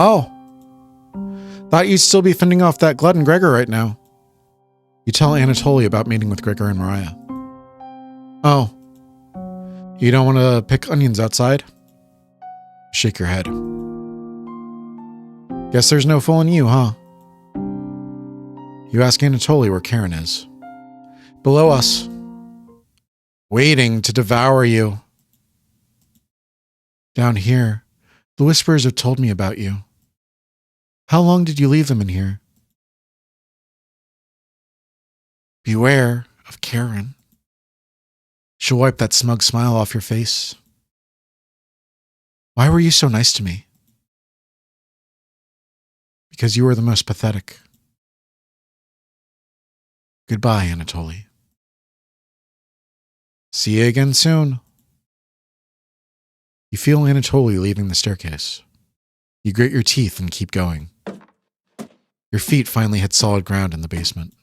[SPEAKER 1] Oh. Thought you'd still be fending off that glutton Gregor right now. You tell Anatoly about meeting with Gregor and Mariah. Oh. You don't want to pick onions outside? Shake your head. Guess there's no fooling you, huh? You ask Anatoly where Karen is. Below us. Waiting to devour you. Down here, the whispers have told me about you. How long did you leave them in here? Beware of Karen. She'll wipe that smug smile off your face. Why were you so nice to me? Because you were the most pathetic. Goodbye, Anatoly. See you again soon. You feel Anatoly leaving the staircase. You grit your teeth and keep going. Your feet finally hit solid ground in the basement.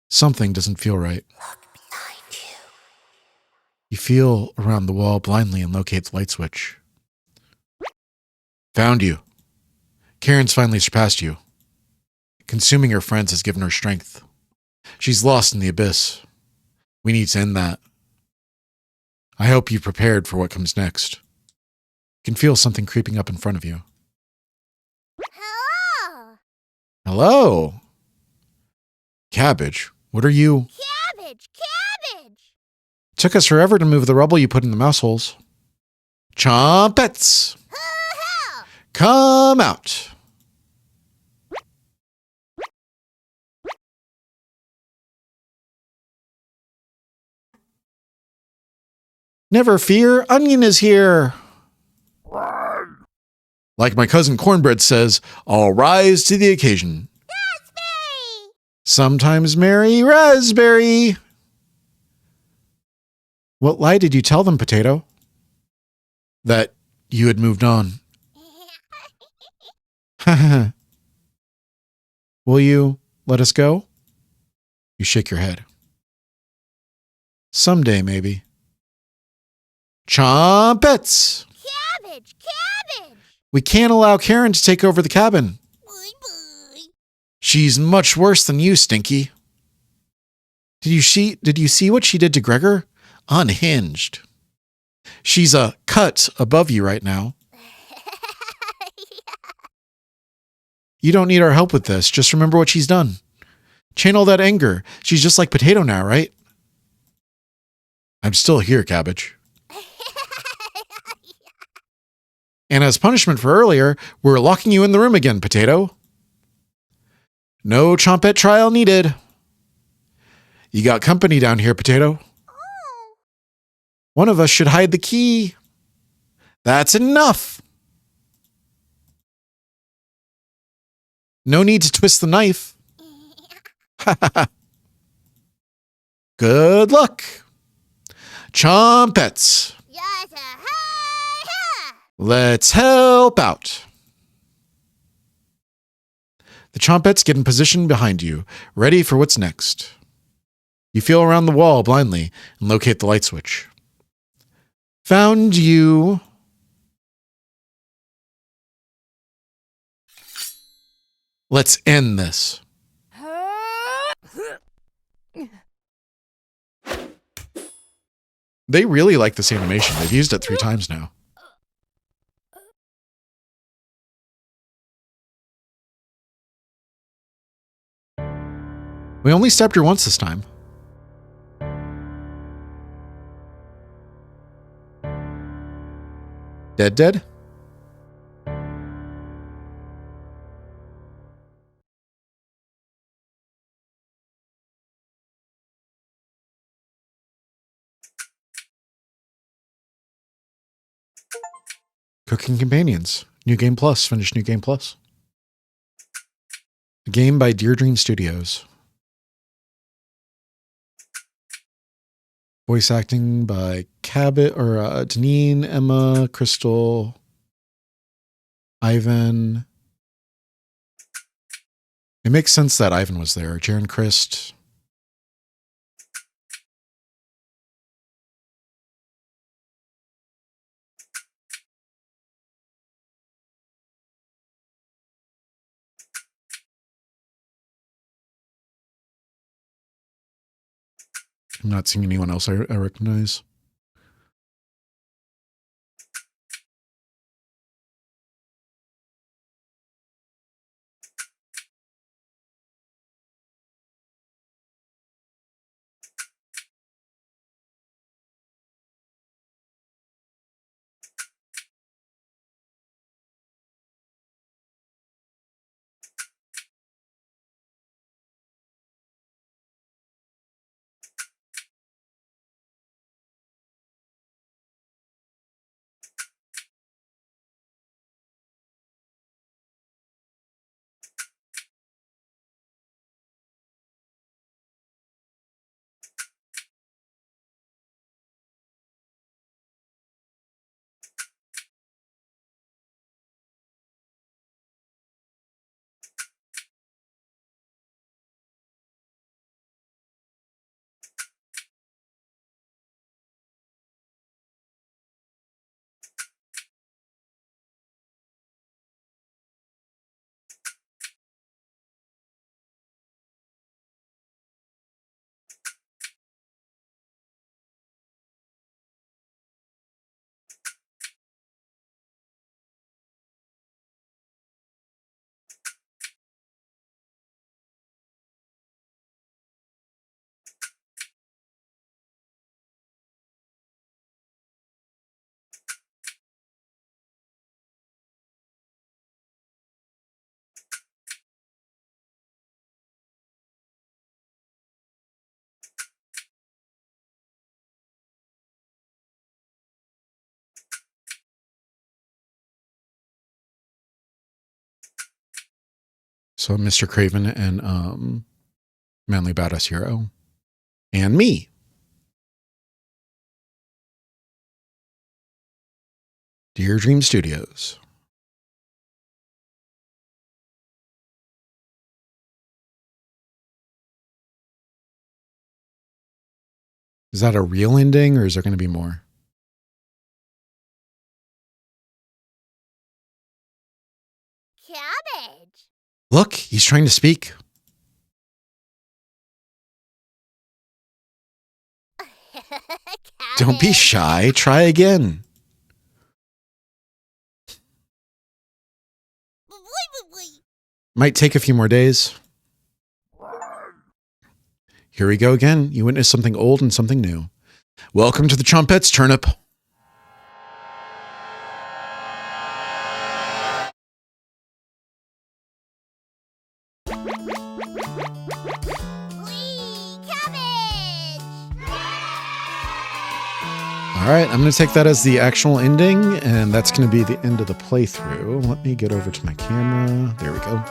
[SPEAKER 1] Something doesn't feel right.
[SPEAKER 3] Look behind you.
[SPEAKER 1] You feel around the wall blindly and locate the light switch. Found you. Karen's finally surpassed you. Consuming her friends has given her strength. She's lost in the abyss. We need to end that. I hope you've prepared for what comes next. You can feel something creeping up in front of you.
[SPEAKER 3] Hello.
[SPEAKER 1] Hello? Cabbage, what are you?
[SPEAKER 3] Cabbage.
[SPEAKER 1] Took us forever to move the rubble you put in the mouse holes. Chompets!
[SPEAKER 3] Hoo-hoo.
[SPEAKER 1] Come out. Never fear, Onion is here. Like my cousin Cornbread says, I'll rise to the occasion.
[SPEAKER 3] Raspberry!
[SPEAKER 1] Sometimes Mary Raspberry. What lie did you tell them, Potato? That you had moved on. Will you let us go? You shake your head. Someday, maybe. Chompets!
[SPEAKER 3] Cabbage! Cabbage!
[SPEAKER 1] We can't allow Karen to take over the cabin.
[SPEAKER 3] Bye-bye.
[SPEAKER 1] She's much worse than you, Stinky. Did you see what she did to Gregor? Unhinged. She's a cut above you right now. You don't need our help with this. Just remember what she's done. Channel that anger. She's just like Potato now, right? I'm still here, Cabbage. And as punishment for earlier, we're locking you in the room again, Potato. No Chompet trial needed. You got company down here, Potato.
[SPEAKER 3] Oh.
[SPEAKER 1] One of us should hide the key. That's enough. No need to twist the knife. Good luck. Chompets. Let's help out. The Chompets get in position behind you, ready for what's next. You feel around the wall blindly and locate the light switch. Found you. Let's end this. They really like this animation. They've used it 3 times now. We only stepped her once this time. Dead? Cooking Companions. New Game Plus. Finish New Game Plus. A game by Dear Dream Studios. Voice acting by Deneen, Emma, Crystal, Ivan. It makes sense that Ivan was there. Jaren Christ. I'm not seeing anyone else I recognize. So Mr. Craven and Manly Badass Hero. And me. Dear Dream Studios. Is that a real ending or is there going to be more?
[SPEAKER 3] Cabbage.
[SPEAKER 1] Look, he's trying to speak. Don't be shy. Try again. Might take a few more days. Here we go again. You witness something old and something new. Welcome to the Trumpets, Turnip. All right, I'm going to take that as the actual ending, and that's going to be the end of the playthrough. Let me get over to my camera. There we go.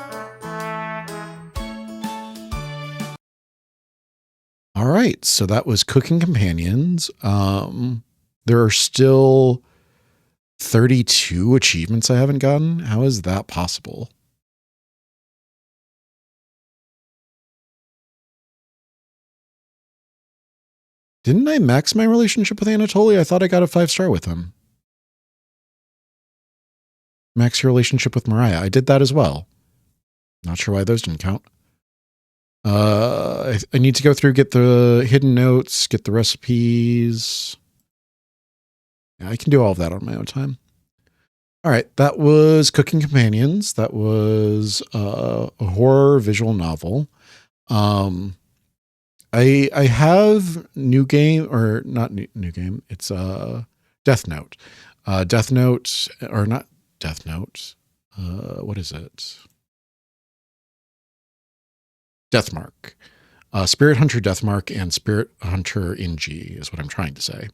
[SPEAKER 1] All right, so that was Cooking Companions. There are still 32 achievements I haven't gotten. How is that possible? Didn't I max my relationship with Anatoly? I thought I got a 5-star with him. Max your relationship with Mariah. I did that as well. Not sure why those didn't count. I need to go through, get the hidden notes, get the recipes. Yeah, I can do all of that on my own time. All right, that was Cooking Companions. That was a horror visual novel. I have new game, or not new game. It's Death Note. Death Note, or not Death Note. What is it? Deathmark. Spirit Hunter Deathmark and Spirit Hunter NG is what I'm trying to say.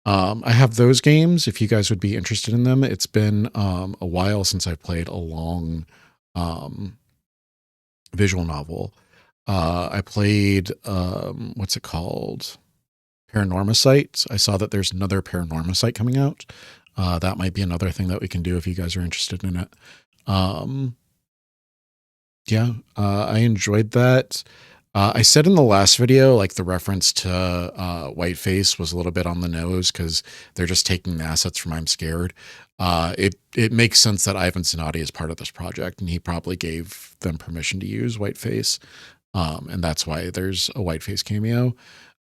[SPEAKER 1] I have those games if you guys would be interested in them. It's been a while since I've played a long visual novel. I played, what's it called? Paranormacite. I saw that there's another Paranormacite coming out. That might be another thing that we can do if you guys are interested in it. Yeah, I enjoyed that. I said in the last video, like the reference to Whiteface was a little bit on the nose because they're just taking the assets from I'm Scared. It makes sense that Ivan Sonati is part of this project, and he probably gave them permission to use Whiteface. And that's why there's a Whiteface cameo.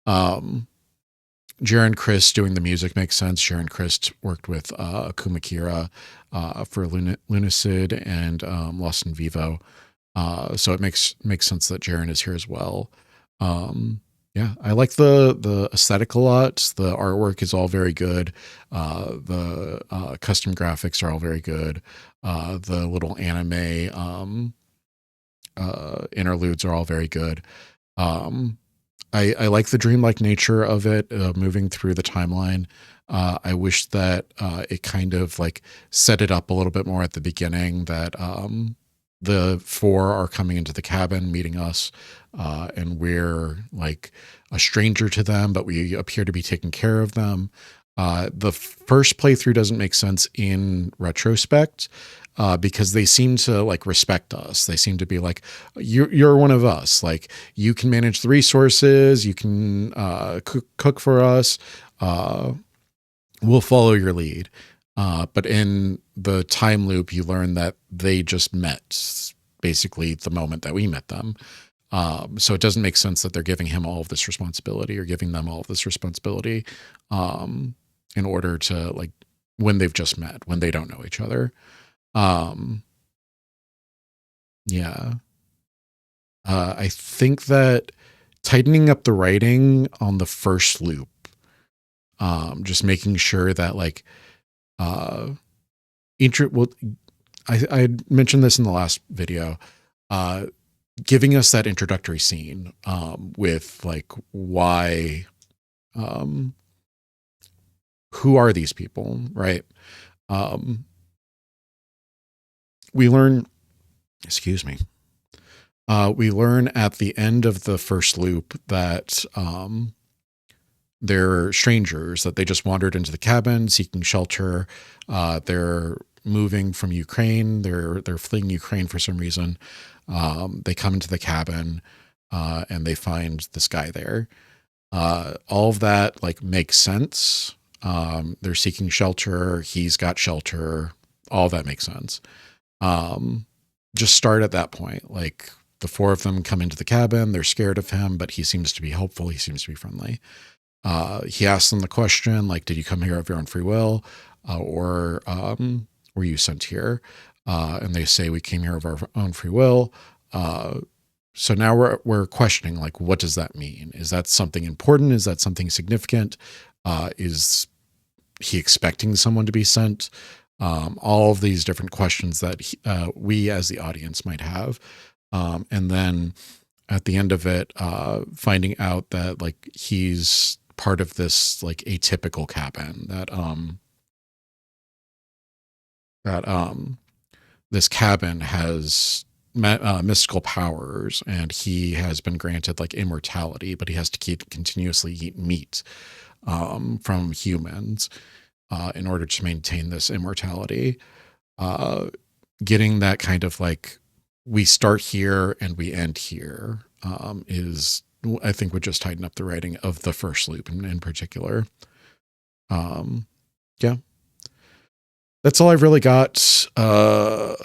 [SPEAKER 1] Jaron Christ doing the music makes sense. Jaron Christ worked with Kumakira for Lunacid and Lost in Vivo. So it makes sense that Jaron is here as well. Yeah, I like the aesthetic a lot. The artwork is all very good. The custom graphics are all very good. The little anime interludes are all very good. I like the dreamlike nature of it, moving through the timeline. I wish that it kind of like set it up a little bit more at the beginning, that the four are coming into the cabin, meeting us, and we're like a stranger to them, but we appear to be taking care of them. The first playthrough doesn't make sense in retrospect, because they seem to like respect us. They seem to be like, you're one of us. Like, you can manage the resources. You can cook for us. We'll follow your lead. But in the time loop, you learn that they just met basically the moment that we met them. So it doesn't make sense that they're giving him all of this responsibility, or giving them all of this responsibility in order to, like, when they've just met, when they don't know each other. Yeah. I think that tightening up the writing on the first loop, just making sure that like, I mentioned this in the last video, giving us that introductory scene, with like, why, who are these people, right? We learn, excuse me, We learn at the end of the first loop that they're strangers, that they just wandered into the cabin seeking shelter. They're moving from Ukraine. They're fleeing Ukraine for some reason. They come into the cabin and they find this guy there. All of that like makes sense. They're seeking shelter. He's got shelter. All that makes sense. Just start at that point. Like the four of them come into the cabin. They're scared of him, but he seems to be helpful. He seems to be friendly. He asks them the question, like, did you come here of your own free will? Or were you sent here? And they say, we came here of our own free will. So now we're questioning, like, what does that mean? Is that something important? Is that something significant? Is he expecting someone to be sent? All of these different questions that we as the audience might have. And then at the end of it, finding out that like he's part of this like atypical cabin, that this cabin has mystical powers, and he has been granted like immortality, but he has to continuously eat meat from humans in order to maintain this immortality. Getting that kind of like, we start here and we end here is, I think, would just tighten up the writing of the first loop in particular. Yeah, that's all I've really got. I'm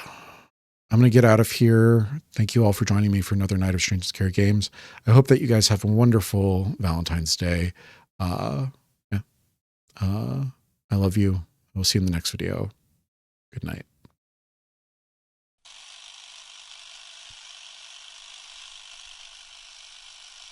[SPEAKER 1] going to get out of here. Thank you all for joining me for another night of Strange and Scary Games. I hope that you guys have a wonderful Valentine's Day. Yeah. I love you. We'll see you in the next video. Good night.